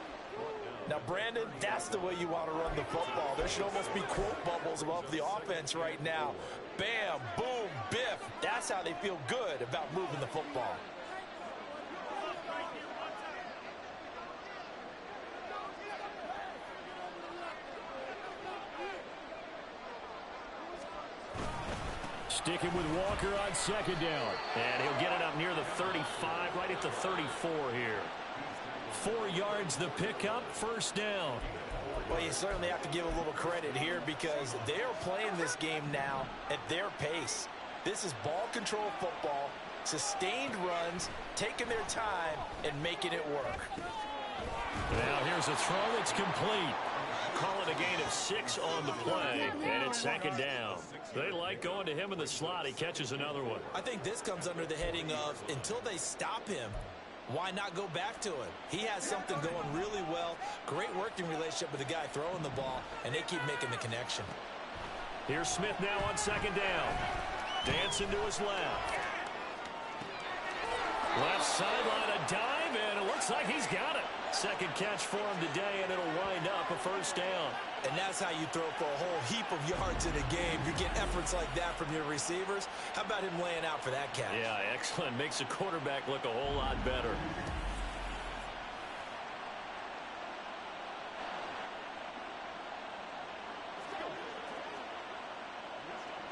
Now, Brandon, that's the way you want to run the football. There should almost be quote bubbles above the offense right now. Bam, boom, biff. That's how they feel good about moving the football. Sticking with Walker on 2nd down. And he'll get it up near the 35, right at the 34 here. 4 yards the pickup, 1st down. Well, you certainly have to give a little credit here because they are playing this game now at their pace. This is ball control football, sustained runs, taking their time, and making it work. Now here's a throw that's complete. Calling a gain of 6 on the play, and it's 2nd down. They like going to him in the slot. He catches another one. I think this comes under the heading of until they stop him, why not go back to him? He has something going really well. Great working relationship with the guy throwing the ball, and they keep making the connection. Here's Smith now on second down. Dancing to his left. Left sideline, a dive, and it looks like he's got it. Second catch for him today, and it'll wind up a first down. And that's how you throw for a whole heap of yards in a game. You get efforts like that from your receivers. How about him laying out for that catch? Yeah, excellent. Makes the quarterback look a whole lot better.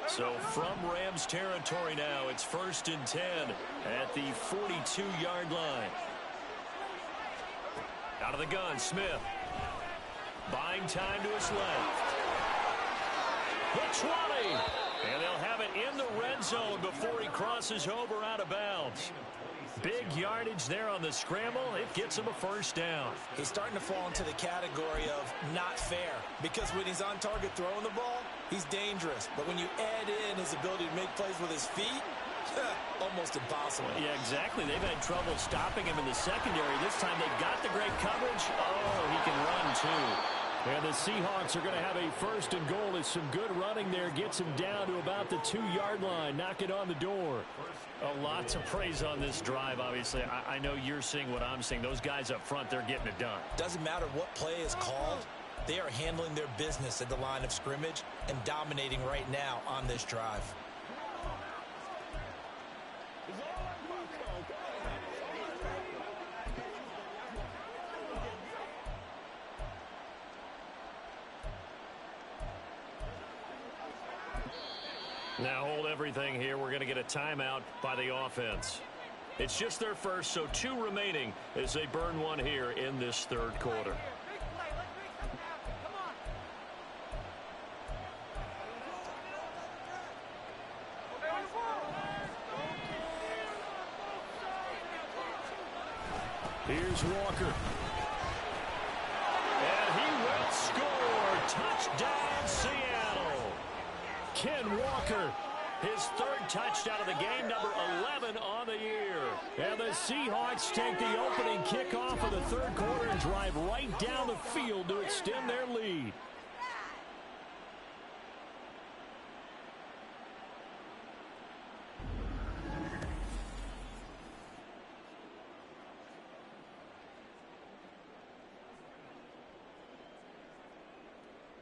So from Rams territory now, it's 1st and 10 at the 42-yard line. Out of the gun, Smith. Buying time to his left. The 20. And they'll have it in the red zone before he crosses over out of bounds. Big yardage there on the scramble. It gets him a first down. He's starting to fall into the category of not fair, because when he's on target throwing the ball, he's dangerous. But when you add in his ability to make plays with his feet, almost impossible. Yeah, exactly. They've had trouble stopping him in the secondary. This time they got the great coverage. Oh, he can run too. And the Seahawks are going to have a first and goal. As some good running there gets him down to about the 2-yard line. Knock it on the door. A lot to praise on this drive, obviously. I know you're seeing what I'm seeing. Those guys up front, they're getting it done. Doesn't matter what play is called. They are handling their business at the line of scrimmage and dominating right now on this drive. Now hold everything here. We're going to get a timeout by the offense. It's just their first, so 2 remaining as they burn one here in this third quarter. Here's Walker. And he will score. Touchdown, Seattle. Ken Walker. His 3rd touchdown of the game, number 11 on the year. And the Seahawks take the opening kickoff of the third quarter and drive right down the field to extend their lead.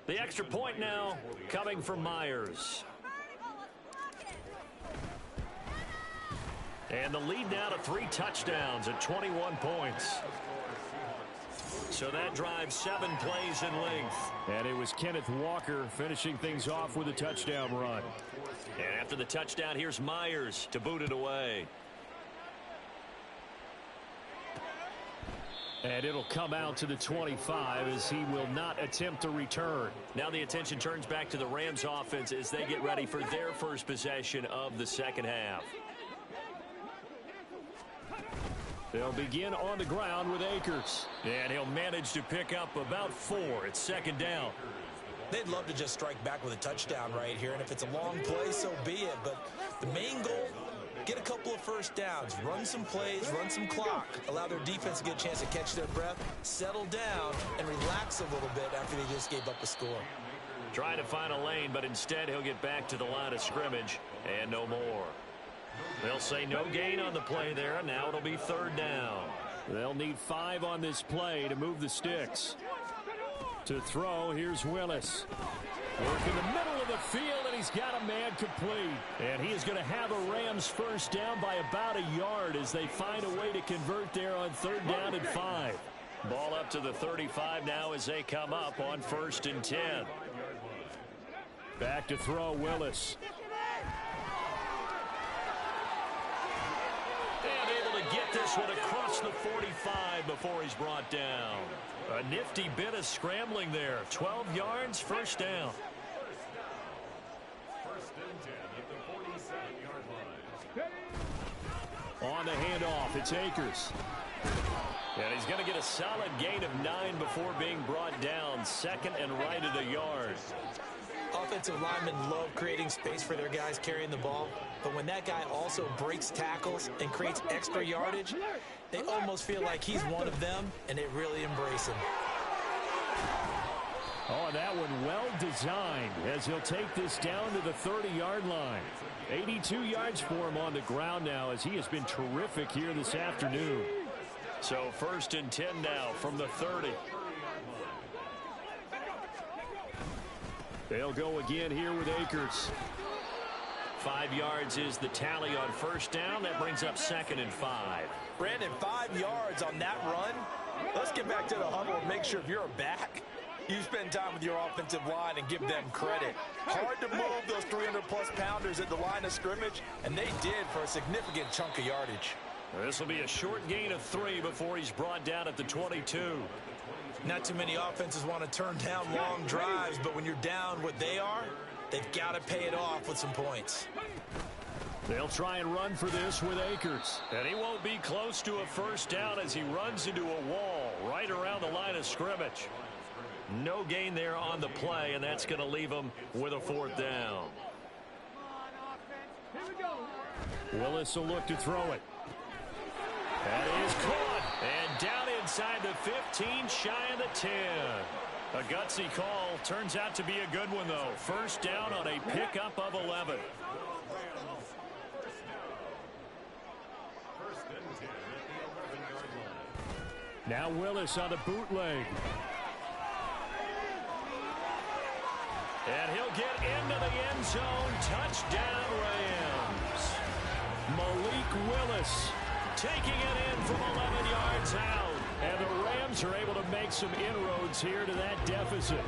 The extra point now coming from Myers. And the lead now to 3 touchdowns at 21 points. So that drives 7 plays in length. And it was Kenneth Walker finishing things off with a touchdown run. And after the touchdown, here's Myers to boot it away. And it'll come out to the 25 as he will not attempt a return. Now the attention turns back to the Rams offense as they get ready for their first possession of the second half. They'll begin on the ground with Akers. And he'll manage to pick up about 4. It's 2nd down. They'd love to just strike back with a touchdown right here, and if it's a long play, so be it. But the main goal, get a couple of first downs, run some plays, run some clock, allow their defense to get a chance to catch their breath, settle down, and relax a little bit after they just gave up a score. Trying to find a lane, but instead he'll get back to the line of scrimmage and no more. They'll say no gain on the play there, and now it'll be 3rd down. They'll need 5 on this play to move the sticks. To throw, here's Willis. Work in the middle of the field, and he's got a man complete. And he is going to have a Rams first down by about a yard as they find a way to convert there on 3rd down and 5. Ball up to the 35 now as they come up on 1st and 10. Back to throw, Willis. And able to get this one across the 45 before he's brought down. A nifty bit of scrambling there. 12 yards, first down. On the handoff, it's Akers. And he's going to get a solid gain of 9 before being brought down. 2nd and right at a yard. Offensive linemen love creating space for their guys carrying the ball, but when that guy also breaks tackles and creates extra yardage, they almost feel like he's one of them, and they really embrace him. Oh, and that one well designed as he'll take this down to the 30-yard line. 82 yards for him on the ground now as he has been terrific here this afternoon. So 1st and 10 now from the 30. They'll go again here with Akers. 5 yards is the tally on 1st down. That brings up 2nd and 5. Brandon, 5 yards on that run. Let's get back to the huddle and make sure if you're a back, you spend time with your offensive line and give them credit. Hard to move those 300-plus pounders at the line of scrimmage, and they did for a significant chunk of yardage. This will be a short gain of 3 before he's brought down at the 22. Not too many offenses want to turn down long drives, but when you're down what they are, they've got to pay it off with some points. They'll try and run for this with Akers. And he won't be close to a 1st down as he runs into a wall right around the line of scrimmage. No gain there on the play, and that's going to leave him with a 4th down. Willis will look to throw it. That is caught. And down inside the 15, shy of the 10. A gutsy call. Turns out to be a good one, though. 1st down on a pickup of 11. Now Willis on a bootleg. And he'll get into the end zone. Touchdown, Rams. Malik Willis taking it in from 11 yards out. And the Rams are able to make some inroads here to that deficit.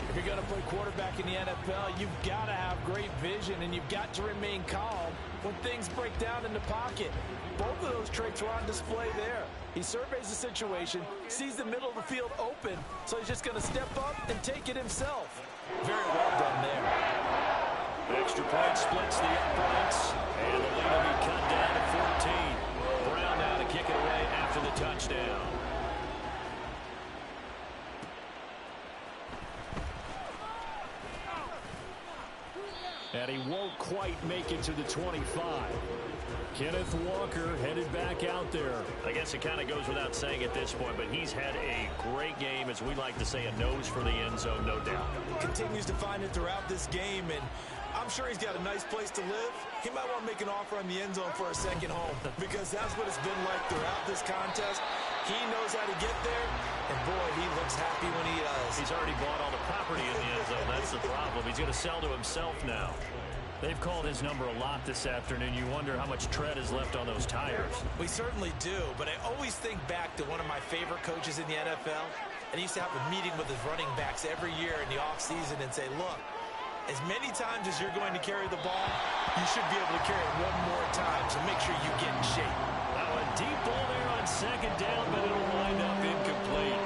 If you're going to play quarterback in the NFL, you've got to have great vision, and you've got to remain calm when things break down in the pocket. Both of those traits were on display there. He surveys the situation, sees the middle of the field open, so he's just going to step up and take it himself. Very well done there. Extra point splits the uprights, and the lead will be cut down to 14. Brown now to kick it away after the touchdown. And he won't quite make it to the 25. Kenneth Walker headed back out there. I guess it kind of goes without saying at this point, but he's had a great game, as we like to say, a nose for the end zone, no doubt. Continues to find it throughout this game, and I'm sure he's got a nice place to live. He might want to make an offer on the end zone for a second home, because that's what it's been like throughout this contest. He knows how to get there, and boy, he looks happy when he does. He's already bought all the property in the end zone. That's the problem. He's going to sell to himself now. They've called his number a lot this afternoon. You wonder how much tread is left on those tires. We certainly do, but I always think back to one of my favorite coaches in the NFL, and he used to have a meeting with his running backs every year in the offseason and say, look, as many times as you're going to carry the ball, you should be able to carry it one more time, so make sure you get in shape. Now a deep ball there on 2nd down, but it'll wind up incomplete.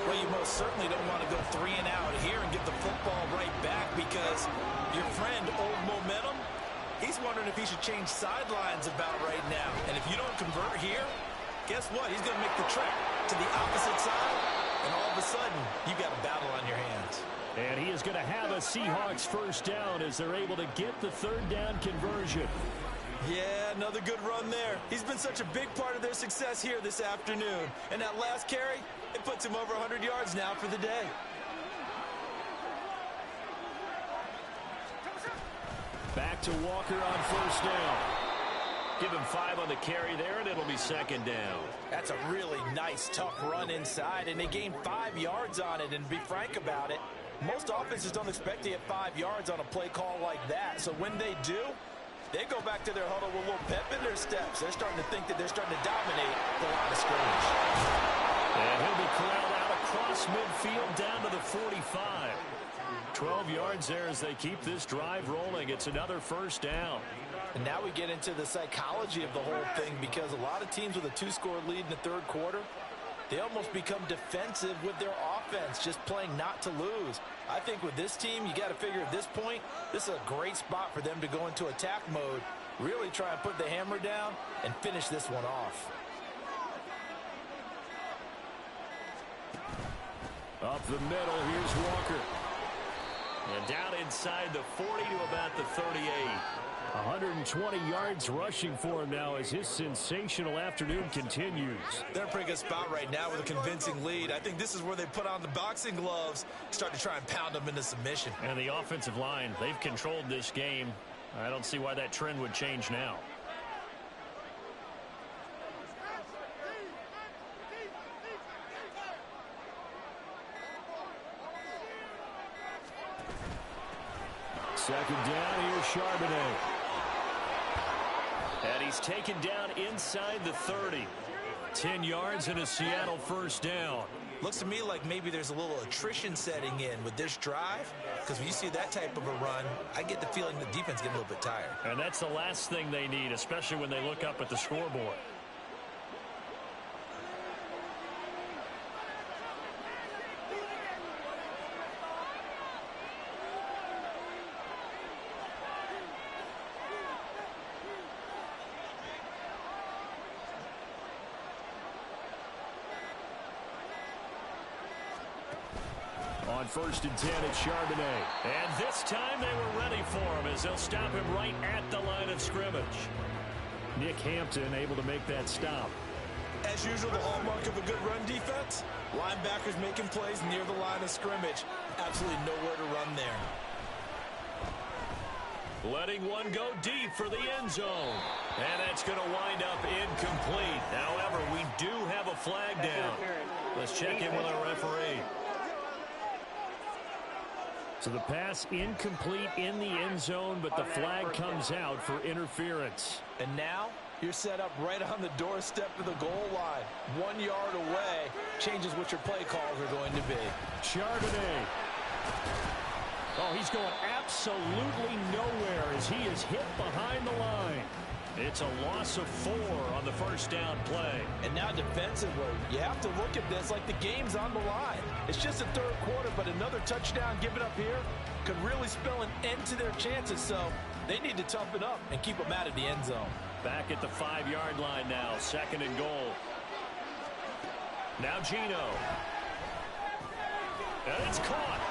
Well, you most certainly don't want to go 3 and out here and get the football right back, because your friend, Old Momentum, he's wondering if he should change sidelines about right now. And if you don't convert here, guess what? He's going to make the trek to the opposite side, and all of a sudden, you got a battle on your hands. And he is going to have a Seahawks 1st down as they're able to get the 3rd down conversion. Yeah, another good run there. He's been such a big part of their success here this afternoon. And that last carry, it puts him over 100 yards now for the day. Back to Walker on 1st down. Give him 5 on the carry there, and it'll be 2nd down. That's a really nice, tough run inside, and they gained 5 yards on it. And to be frank about it, most offenses don't expect to get 5 yards on a play call like that. So when they do, they go back to their huddle with a little pep in their steps. They're starting to think that they're starting to dominate the line of scrimmage. And he'll be corralled out across midfield down to the 45. 12 yards there as they keep this drive rolling. It's another 1st down. And now we get into the psychology of the whole thing, because a lot of teams with a 2-score lead in the 3rd quarter, they almost become defensive with their offense, just playing not to lose. I think with this team, you got to figure at this point, this is a great spot for them to go into attack mode, really try and put the hammer down and finish this one off. Up the middle, here's Walker. And down inside the 40 to about the 38. 120 yards rushing for him now as his sensational afternoon continues. They're in a pretty good spot right now with a convincing lead. I think this is where they put on the boxing gloves, start to try and pound them into submission. And the offensive line, they've controlled this game. I don't see why that trend would change now. Second down, here's Charbonnet. And he's taken down inside the 30. 10 yards and a Seattle first down. Looks to me like maybe there's a little attrition setting in with this drive, because when you see that type of a run, I get the feeling the defense getting a little bit tired. And that's the last thing they need, especially when they look up at the scoreboard. On 1st and 10, it's Charbonnet. And this time they were ready for him as they'll stop him right at the line of scrimmage. Nick Hampton able to make that stop. As usual, the hallmark of a good run defense, linebackers making plays near the line of scrimmage. Absolutely nowhere to run there. Letting one go deep for the end zone. And that's going to wind up incomplete. However, we do have a flag down. Let's check in with our referee. So the pass incomplete in the end zone, but the flag comes out for interference. And now you're set up right on the doorstep of the goal line. 1 yard away changes what your play calls are going to be. Charbonnet. Oh, he's going absolutely nowhere as he is hit behind the line. It's a loss of 4 on the first down play. And now defensively, you have to look at this like the game's on the line. It's just a third quarter, but another touchdown given up here could really spell an end to their chances. So they need to toughen up and keep them out of the end zone. Back at the 5-yard line now, 2nd and goal. Now Gino. And it's caught.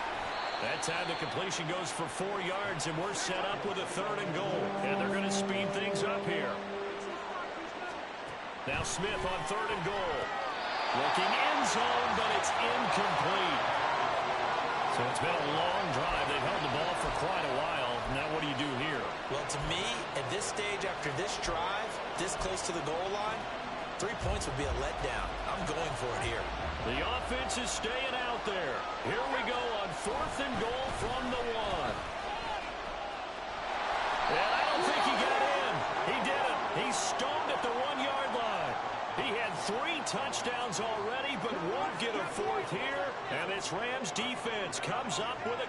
That time the completion goes for 4 yards, and we're set up with a 3rd and goal. And they're going to speed things up here. Now Smith on 3rd and goal. Looking end zone, but it's incomplete. So it's been a long drive. They've held the ball for quite a while. Now what do you do here? Well, to me, at this stage after this drive, this close to the goal line, 3 points would be a letdown. I'm going for it here. The offense is staying out there. Here we go on 4th and goal from the 1. And I don't think he got in. He didn't. He's stoned at the 1-yard line. He had 3 touchdowns already, but won't get a 4th here. And this Rams defense comes up with a...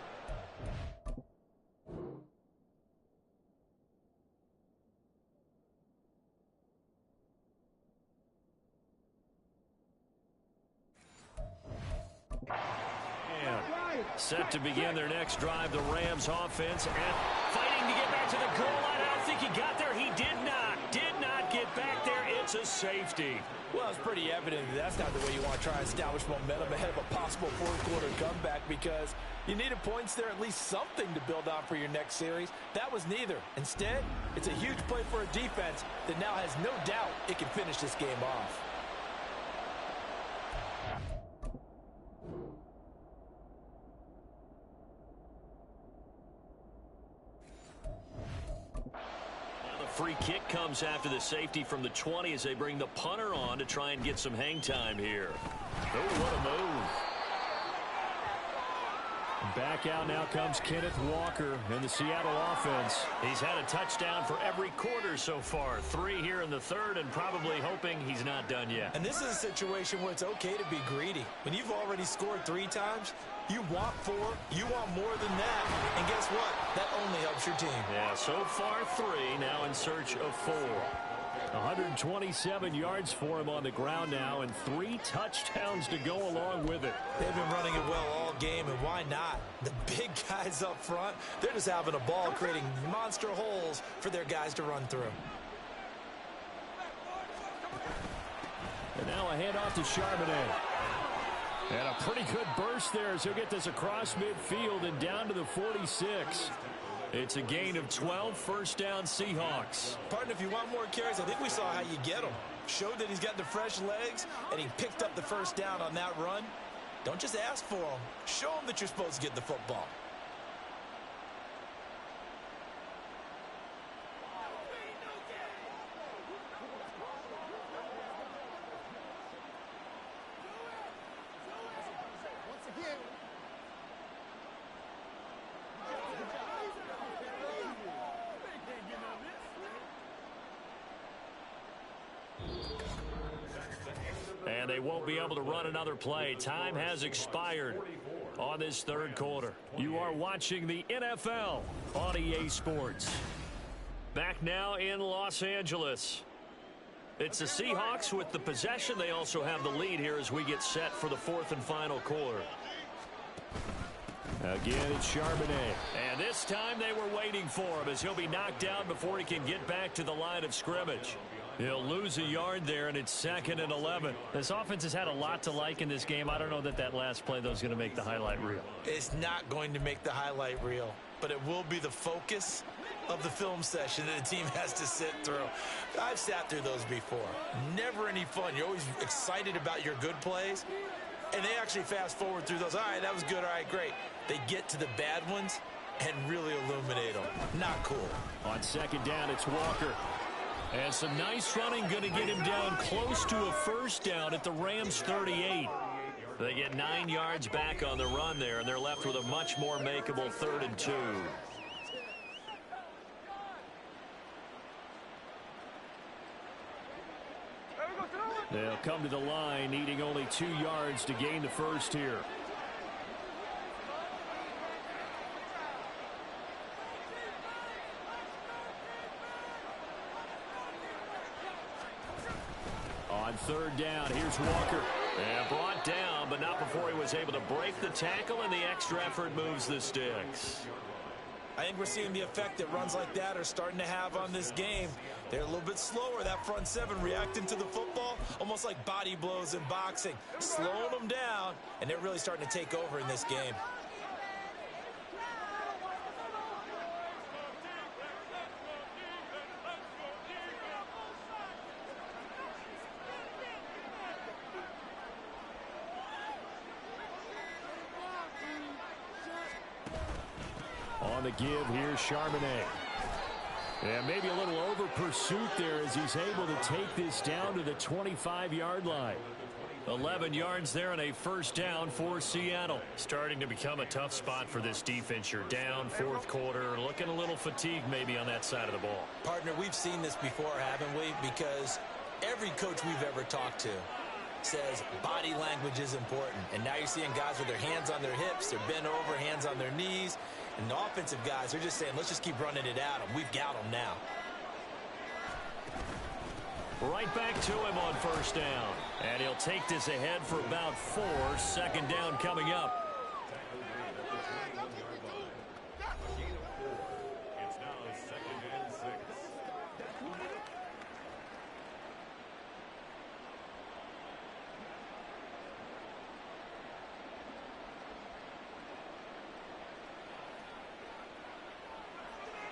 Set to begin their next drive, the Rams offense, and fighting to get back to the goal line. I don't think he got there. He did not get back there. It's a safety. Well, it's pretty evident that that's not the way you want to try and establish momentum ahead of a possible fourth-quarter comeback, because you needed points there, at least something to build on for your next series. That was neither. Instead, it's a huge play for a defense that now has no doubt it can finish this game off. Free kick comes after the safety from the 20 as they bring the punter on to try and get some hang time here. Oh, what a move. Back out now comes Kenneth Walker in the Seattle offense. He's had a touchdown for every quarter so far. 3 here in the 3rd, and probably hoping he's not done yet. And this is a situation where it's okay to be greedy. When you've already scored 3 times, you want 4, you want more than that. And guess what? That only helps your team. Yeah, so far 3, now in search of 4. 127 yards for him on the ground now, and 3 touchdowns to go along with it. They've been running it well all game, and why not? The big guys up front, they're just having a ball, creating monster holes for their guys to run through. And now a handoff to Charbonnet. And a pretty good burst there as he'll get this across midfield and down to the 46. It's a gain of 12, first down Seahawks. Partner, if you want more carries, I think we saw how you get them. Showed that he's got the fresh legs, and he picked up the first down on that run. Don't just ask for them. Show them that you're supposed to get the football. And they won't be able to run another play. Time has expired on this third quarter. You are watching the NFL on EA Sports. Back now in Los Angeles. It's the Seahawks with the possession. They also have the lead here as we get set for the fourth and final quarter. Again, it's Charbonnet. And this time they were waiting for him as he'll be knocked down before he can get back to the line of scrimmage. He'll lose a yard there, and it's 2nd and 11. This offense has had a lot to like in this game. I don't know that last play, though, is going to make the highlight reel. It's not going to make the highlight reel, but it will be the focus of the film session that the team has to sit through. I've sat through those before. Never any fun. You're always excited about your good plays, and they actually fast forward through those. All right, that was good. All right, great. They get to the bad ones and really illuminate them. Not cool. On second down, it's Walker. And some nice running, going to get him down close to a first down at the Rams' 38. They get 9 yards back on the run there, and they're left with a much more makeable 3rd and 2. They'll come to the line, needing only 2 yards to gain the first here. On third down, here's Walker. And brought down, but not before he was able to break the tackle, and the extra effort moves the sticks. I think we're seeing the effect that runs like that are starting to have on this game. They're a little bit slower, that front seven, reacting to the football, almost like body blows in boxing, slowing them down, and they're really starting to take over in this game. On the give, here's Charbonnet. And maybe a little over pursuit there as he's able to take this down to the 25-yard line. 11 yards there and a first down for Seattle. Starting to become a tough spot for this defense. You're down, fourth quarter, looking a little fatigued maybe on that side of the ball. Partner, we've seen this before, haven't we? Because every coach we've ever talked to says body language is important. And now you're seeing guys with their hands on their hips, they're bent over, hands on their knees. And the offensive guys are just saying, let's just keep running it at them. We've got them now. Right back to him on first down. And he'll take this ahead for about 4. Second down coming up. It's now 2nd and 6.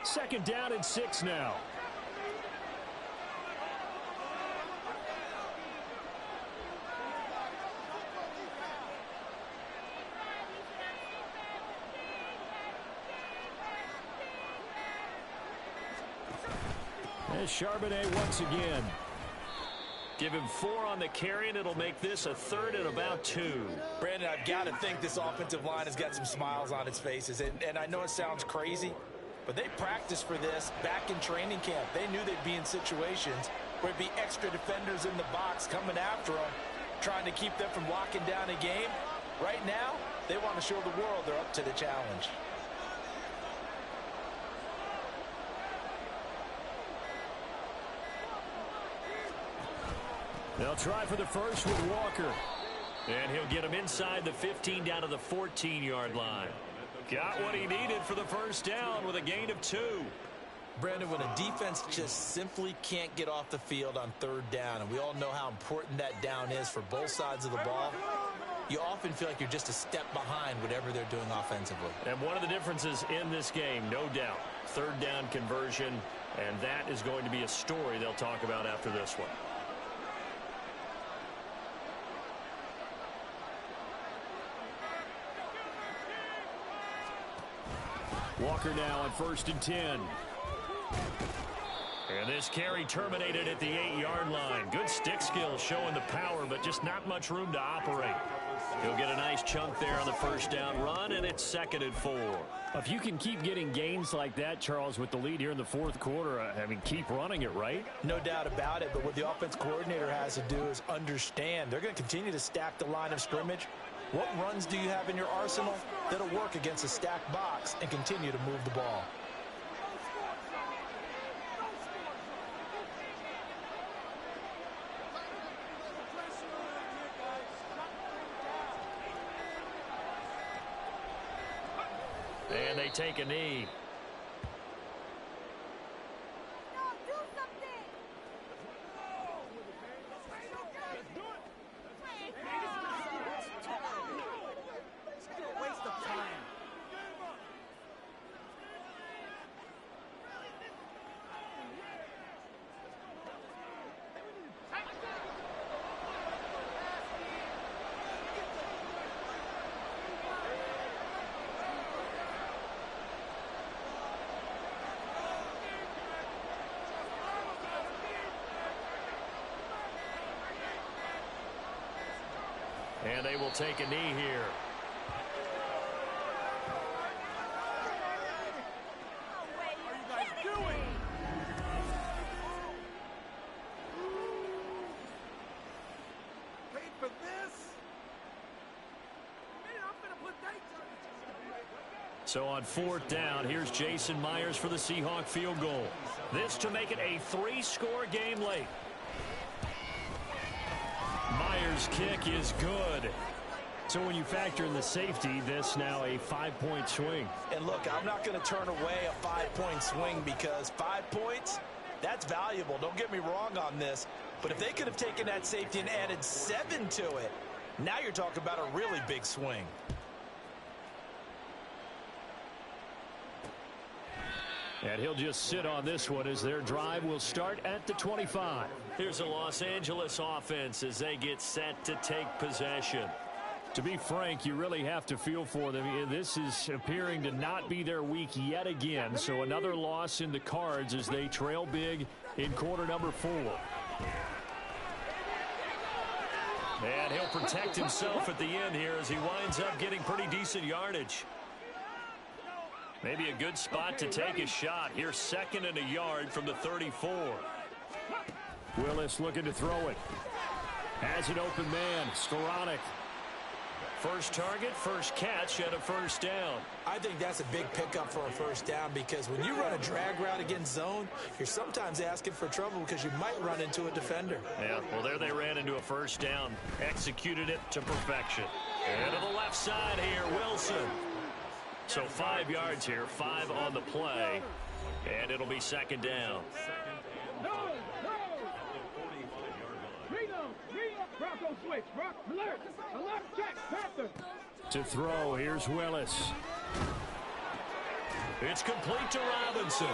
Second down and 6 now. And Charbonnet once again. Give him 4 on the carry, and it'll make this a 3rd and about 2. Brandon, I've got to think this offensive line has got some smiles on its faces. And I know it sounds crazy, but they practiced for this back in training camp. They knew they'd be in situations where it'd be extra defenders in the box coming after them, trying to keep them from locking down a game. Right now, they want to show the world they're up to the challenge. They'll try for the first with Walker. And he'll get him inside the 15 down to the 14-yard line. Got what he needed for the first down with a gain of 2. Brandon, when a defense just simply can't get off the field on third down, and we all know how important that down is for both sides of the ball, you often feel like you're just a step behind whatever they're doing offensively. And one of the differences in this game, no doubt, third down conversion, and that is going to be a story they'll talk about after this one. Walker now on 1st and 10. And this carry terminated at the 8-yard line. Good stick skills showing the power, but just not much room to operate. He'll get a nice chunk there on the first down run, and it's 2nd and 4. If you can keep getting gains like that, Charles, with the lead here in the 4th quarter, I mean, keep running it, right? No doubt about it, but what the offense coordinator has to do is understand. They're going to continue to stack the line of scrimmage. What runs do you have in your arsenal that'll work against a stacked box and continue to move the ball? And they take a knee. And they will take a knee here. So on 4th down, here's Jason Myers for the Seahawk field goal. This to make it a 3-score game late. Myers' kick is good. So when you factor in the safety, this now a 5-point swing. And look, I'm not going to turn away a 5-point swing because 5 points, that's valuable. Don't get me wrong on this. But if they could have taken that safety and added 7 to it, now you're talking about a really big swing. And he'll just sit on this one as their drive will start at the 25. Here's a Los Angeles offense as they get set to take possession. To be frank, you really have to feel for them. This is appearing to not be their week yet again. So another loss in the cards as they trail big in quarter number 4. And he'll protect himself at the end here as he winds up getting pretty decent yardage. Maybe a good spot to take a shot. Here's 2nd and a yard from the 34. Willis looking to throw it. Has an open man. Skoranek. First target, first catch, and a first down. I think that's a big pickup for a first down because when you run a drag route against zone, you're sometimes asking for trouble because you might run into a defender. Yeah, well, there they ran into a first down. Executed it to perfection. And to the left side here, Wilson. So 5 yards here, 5 on the play, and it'll be 2nd down. Bronco switch. Alert. Alert. Check. Panther. To throw, here's Willis. It's complete to Robinson.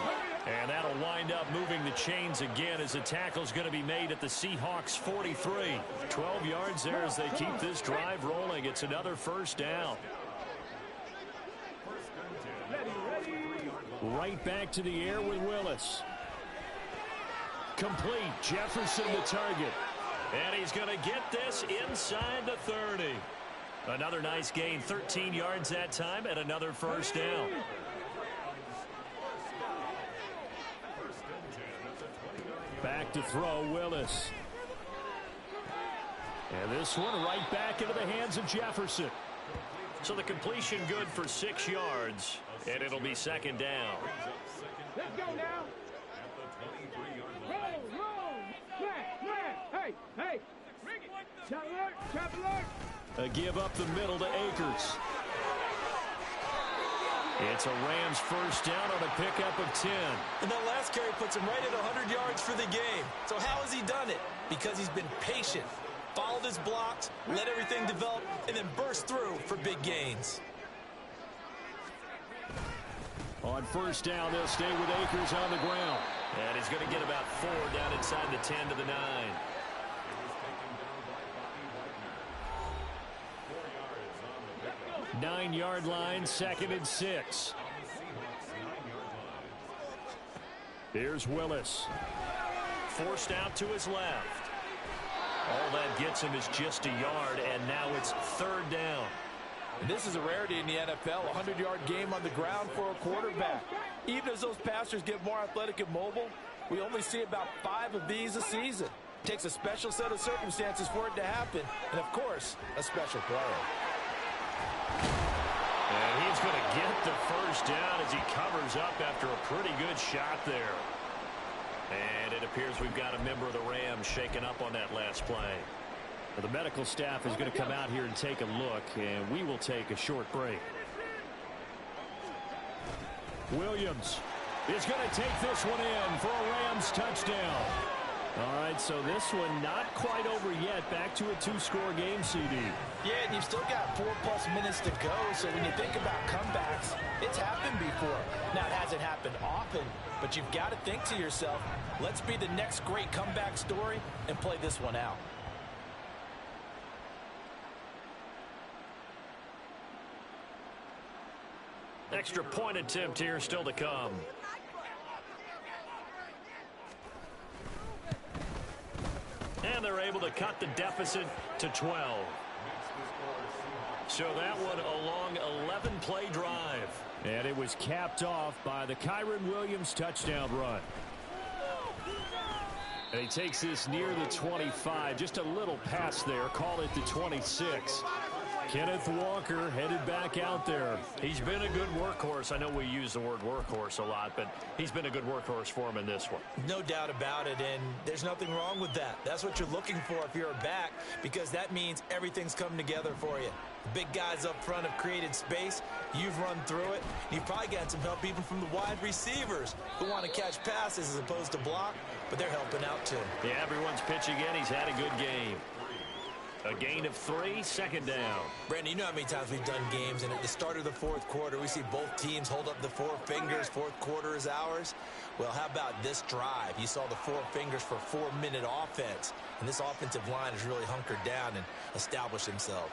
And that'll wind up moving the chains again as the tackle's going to be made at the Seahawks 43. 12 yards there as they keep this drive rolling. It's another first down. Right back to the air with Willis. Complete. Jefferson the target. And he's going to get this inside the 30. Another nice gain, 13 yards that time, and another first down. Back to throw, Willis. And this one right back into the hands of Jefferson. So the completion good for 6 yards, and it'll be 2nd down. Let's go now. Roll. Flat. Hey. Trap alert. A give up the middle to Akers. It's a Rams first down on a pickup of 10. And that last carry puts him right at 100 yards for the game. So how has he done it? Because he's been patient. followed his blocks, let everything develop, and then burst through for big gains. On first down, they'll stay with Akers on the ground. And he's going to get about 4 down inside the 10 to the 9. 9-yard line, 2nd and 6. Here's Willis. Forced out to his left. All that gets him is just a yard, and now it's 3rd down. And this is a rarity in the NFL, a 100-yard game on the ground for a quarterback. Even as those passers get more athletic and mobile, we only see about 5 of these a season. It takes a special set of circumstances for it to happen, and of course, a special player. And he's going to get the first down as he covers up after a pretty good shot there. And it appears we've got a member of the Rams shaken up on that last play. Well, the medical staff is going to come out here and take a look, and we will take a short break. Williams is going to take this one in for a Rams touchdown. All right, so this one not quite over yet. Back to a 2-score game, CD. Yeah, and you've still got 4+ minutes to go, so when you think about comebacks, it's happened before. Now, it hasn't happened often, but you've got to think to yourself, let's be the next great comeback story and play this one out. Extra point attempt here still to come. And they're able to cut the deficit to 12. So that one a long 11-play drive. And it was capped off by the Kyren Williams touchdown run. And he takes this near the 25. Just a little pass there. Call it the 26. Kenneth Walker headed back out there. He's been a good workhorse. I know we use the word workhorse a lot, but he's been a good workhorse for him in this one. No doubt about it, and there's nothing wrong with that. That's what you're looking for if you're a back, because that means everything's coming together for you. The big guys up front have created space. You've run through it. You've probably got some help even from the wide receivers who want to catch passes as opposed to block, but they're helping out too. Yeah, everyone's pitching in. He's had a good game. A gain of 3, 2nd down. Brandon, you know how many times we've done games, and at the start of the 4th quarter, we see both teams hold up the 4 fingers. 4th quarter is ours. Well, how about this drive? You saw the 4 fingers for 4-minute offense, and this offensive line has really hunkered down and established himself.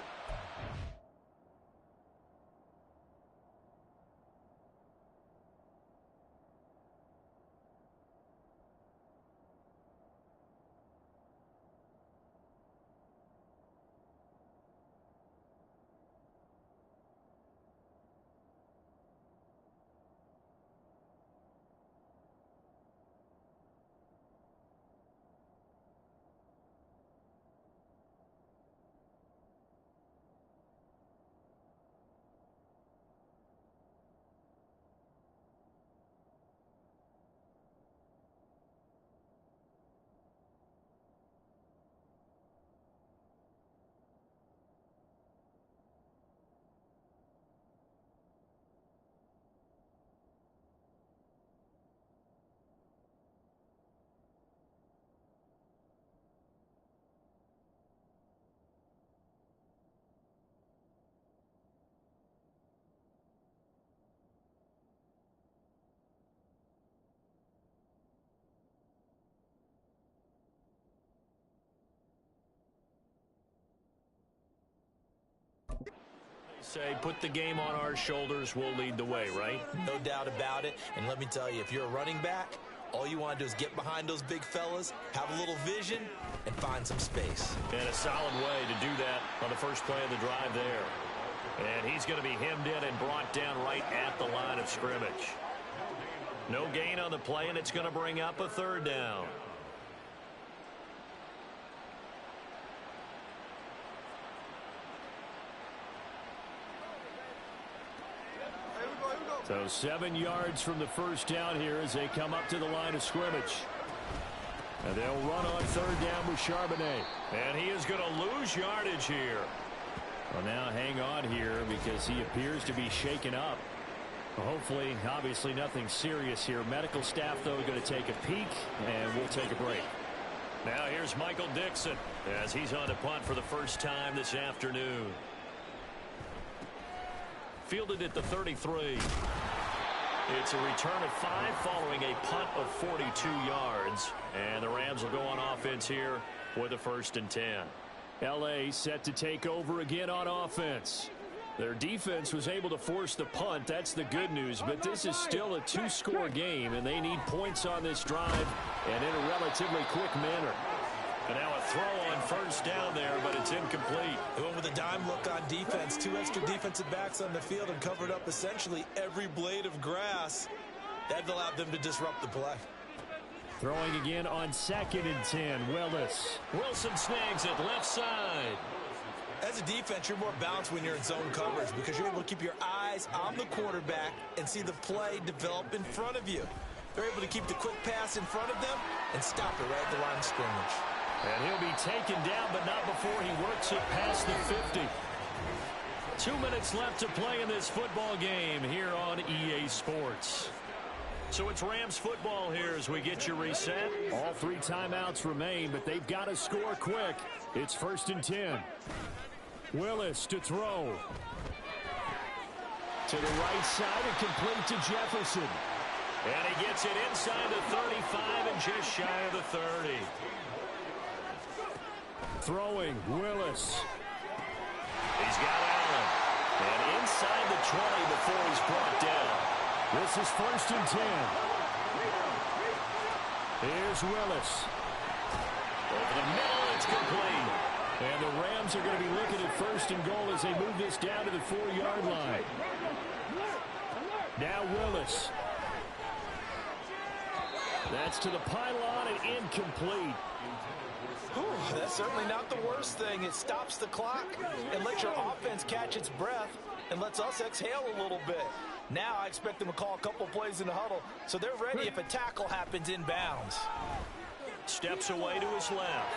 Say, put the game on our shoulders, we'll lead the way, right? No doubt about it. And let me tell you, if you're a running back, all you want to do is get behind those big fellas, have a little vision, and find some space. And a solid way to do that on the first play of the drive there. And he's going to be hemmed in and brought down right at the line of scrimmage. No gain on the play, and it's going to bring up a 3rd down. So 7 yards from the first down here as they come up to the line of scrimmage. And they'll run on 3rd down with Charbonnet. And he is going to lose yardage here. Well, now hang on here because he appears to be shaken up. Well, hopefully, obviously nothing serious here. Medical staff, though, going to take a peek, and we'll take a break. Now here's Michael Dixon as he's on to punt for the first time this afternoon. Fielded at the 33. It's a return of 5 following a punt of 42 yards. And the Rams will go on offense here with a 1st and 10. L.A. set to take over again on offense. Their defense was able to force the punt. That's the good news. But this is still a 2-score game, and they need points on this drive and in a relatively quick manner. And now a throw on 1st down there, but it's incomplete. They went with a dime look on defense. 2 extra defensive backs on the field and covered up essentially every blade of grass. That allowed them to disrupt the play. Throwing again on 2nd and 10, Willis. Wilson snags it left side. As a defense, you're more balanced when you're in zone coverage because you're able to keep your eyes on the quarterback and see the play develop in front of you. They're able to keep the quick pass in front of them and stop it right at the line of scrimmage. And he'll be taken down, but not before he works it past the 50. 2 minutes left to play in this football game here on EA Sports. So it's Rams football here as we get you reset. All 3 timeouts remain, but they've got to score quick. It's 1st and 10. Willis to throw. To the right side and complete to Jefferson. And he gets it inside the 35 and just shy of the 30. Throwing, Willis. He's got Allen. And inside the 20 before he's brought down. This is 1st and 10. Here's Willis. Over the middle, it's complete. And the Rams are going to be looking at 1st and goal as they move this down to the 4-yard line. Now Willis. That's to the pylon and incomplete. Whew, that's certainly not the worst thing. It stops the clock and lets your offense catch its breath and lets us exhale a little bit. Now I expect them to call a couple plays in the huddle so they're ready if a tackle happens inbounds. Steps away to his left.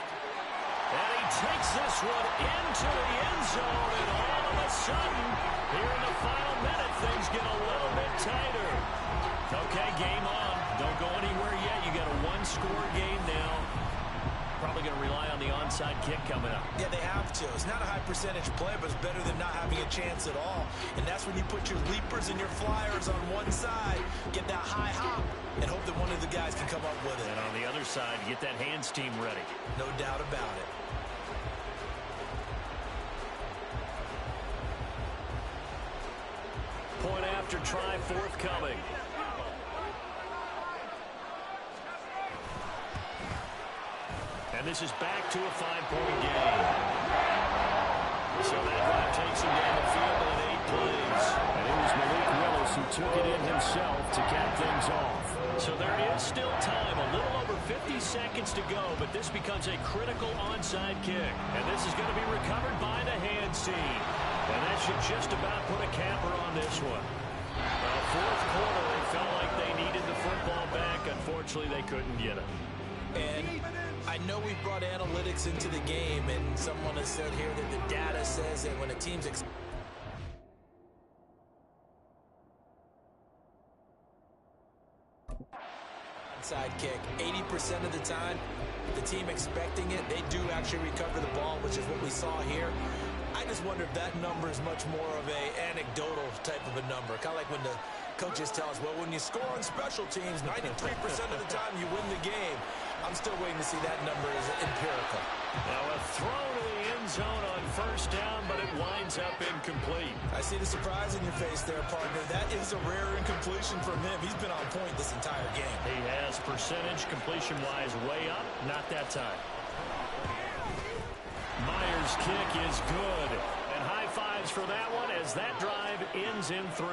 And he takes this one into the end zone, and all of a sudden, here in the final minute, things get a little bit tighter. Okay, game on. Don't go anywhere yet. You got a 1-score game now. Probably going to rely on the onside kick coming up. Yeah, they have to. It's not a high percentage play, but it's better than not having a chance at all. And that's when you put your leapers and your flyers on one side, get that high hop, and hope that one of the guys can come up with it. And on the other side, get that hands team ready. No doubt about it. Point after try forthcoming. And this is back to a 5-point game. So that drive takes him down the field in 8 plays. And it was Malik Willis who took it in himself to cap things off. So there is still time, a little over 50 seconds to go, but this becomes a critical onside kick. And this is going to be recovered by the hands team. And that should just about put a capper on this one. Well, 4th quarter, they felt like they needed the football back. Unfortunately, they couldn't get it. And I know we've brought analytics into the game, and someone has said here that the data says that when a team's onside kick, 80% of the time, the team expecting it, they do actually recover the ball, which is what we saw here. I just wonder if that number is much more of a anecdotal type of a number. Kind of like when the coaches tell us, well, when you score on special teams, 93% of the time you win the game. I'm still waiting to see that number as empirical. Now a throw to the end zone on 1st down, but it winds up incomplete. I see the surprise in your face there, partner. That is a rare incompletion from him. He's been on point this entire game. He has percentage completion-wise way up, not that time. Myers' kick is good. And high fives for that one as that drive ends in 3.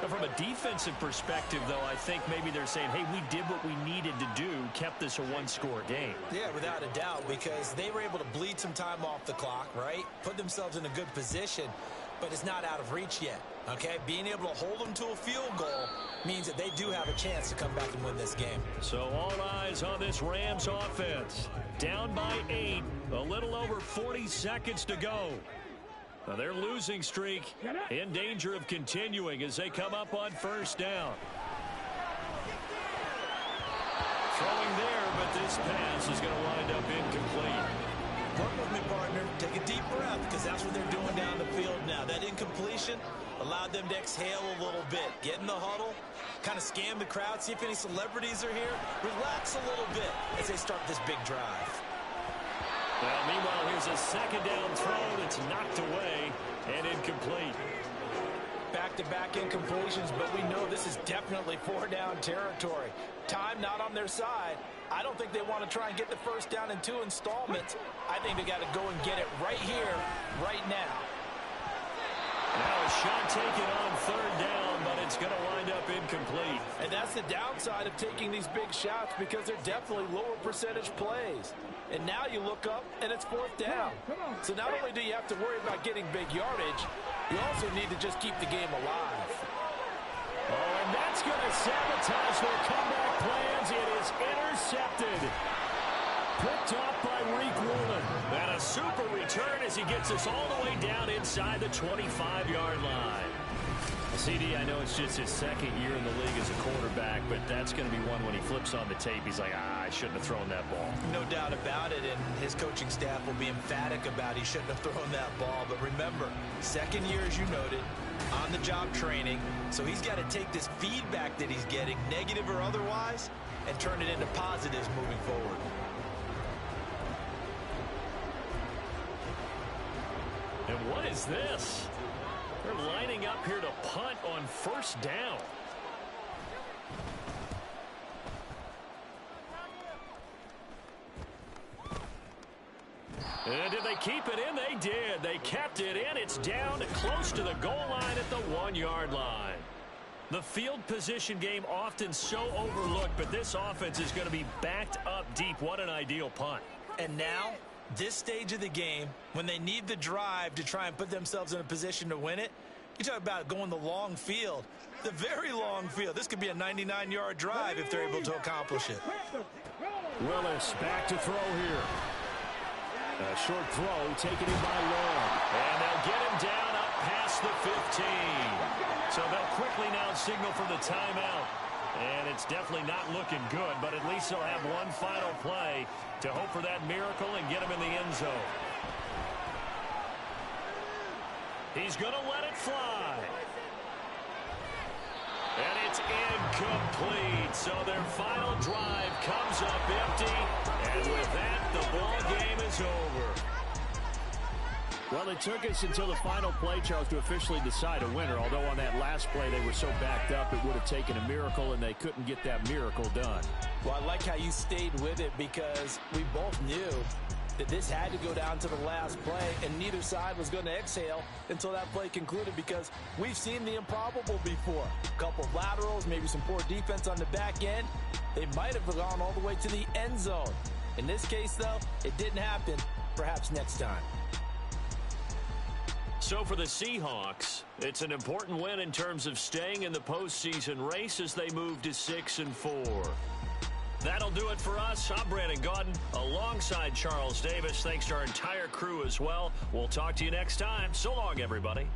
But from a defensive perspective, though, I think maybe they're saying, hey, we did what we needed to do, kept this a 1-score game. Yeah, without a doubt, because they were able to bleed some time off the clock, right? Put themselves in a good position, but it's not out of reach yet, okay? Being able to hold them to a field goal means that they do have a chance to come back and win this game. So all eyes on this Rams offense. Down by 8, a little over 40 seconds to go. Now their losing streak in danger of continuing as they come up on 1st down. Throwing there, but this pass is going to wind up incomplete. Work with me, partner. Take a deep breath, because that's what they're doing down the field now. That incompletion allowed them to exhale a little bit. Get in the huddle, kind of scan the crowd, see if any celebrities are here. Relax a little bit as they start this big drive. Well, meanwhile, here's a second down throw that's knocked away and incomplete. Back-to-back incompletions, but we know this is definitely four-down territory. Time not on their side. I don't think they want to try and get the first down in 2 installments. I think they got to go and get it right here, right now. Now a shot taken on third down, but it's going to wind up incomplete. And that's the downside of taking these big shots, because they're definitely lower percentage plays. And now you look up, and it's fourth down. So not only do you have to worry about getting big yardage, you also need to just keep the game alive. Oh, and that's going to sabotage their comeback plans. It is intercepted. Picked off by Reek Woolen. And a super return as he gets us all the way down inside the 25-yard line. CD, I know it's just his second year in the league as a quarterback, but that's going to be one when he flips on the tape. He's like, I shouldn't have thrown that ball. No doubt about it, and his coaching staff will be emphatic about he shouldn't have thrown that ball. But remember, second year, as you noted, on-the-job training, so he's got to take this feedback that he's getting, negative or otherwise, and turn it into positives moving forward. And what is this? They're lining up here to punt on first down. And did they keep it in? They did. They kept it in. It's down close to the goal line at the 1-yard line. The field position game often so overlooked, but this offense is going to be backed up deep. What an ideal punt. And now, this stage of the game, when they need the drive to try and put themselves in a position to win it, you talk about going the long field, the very long field. This could be a 99-yard drive if they're able to accomplish it. Willis back to throw here. A short throw taken in by Long. And they'll get him down up past the 15. So they'll quickly now signal for the timeout. And it's definitely not looking good, but at least they'll have one final play to hope for that miracle and get him in the end zone. He's going to let it fly. And it's incomplete. So their final drive comes up empty. And with that, the ball game is over. Well, it took us until the final play, Charles, to officially decide a winner. Although on that last play they were so backed up, it would have taken a miracle, and they couldn't get that miracle done. Well, I like how you stayed with it, because we both knew that this had to go down to the last play, and neither side was going to exhale until that play concluded, because we've seen the improbable before. A couple of laterals, maybe some poor defense on the back end. They might have gone all the way to the end zone. In this case, though, it didn't happen. Perhaps next time. So for the Seahawks, it's an important win in terms of staying in the postseason race as they move to 6-4. That'll do it for us. I'm Brandon Gaudin alongside Charles Davis. Thanks to our entire crew as well. We'll talk to you next time. So long, everybody.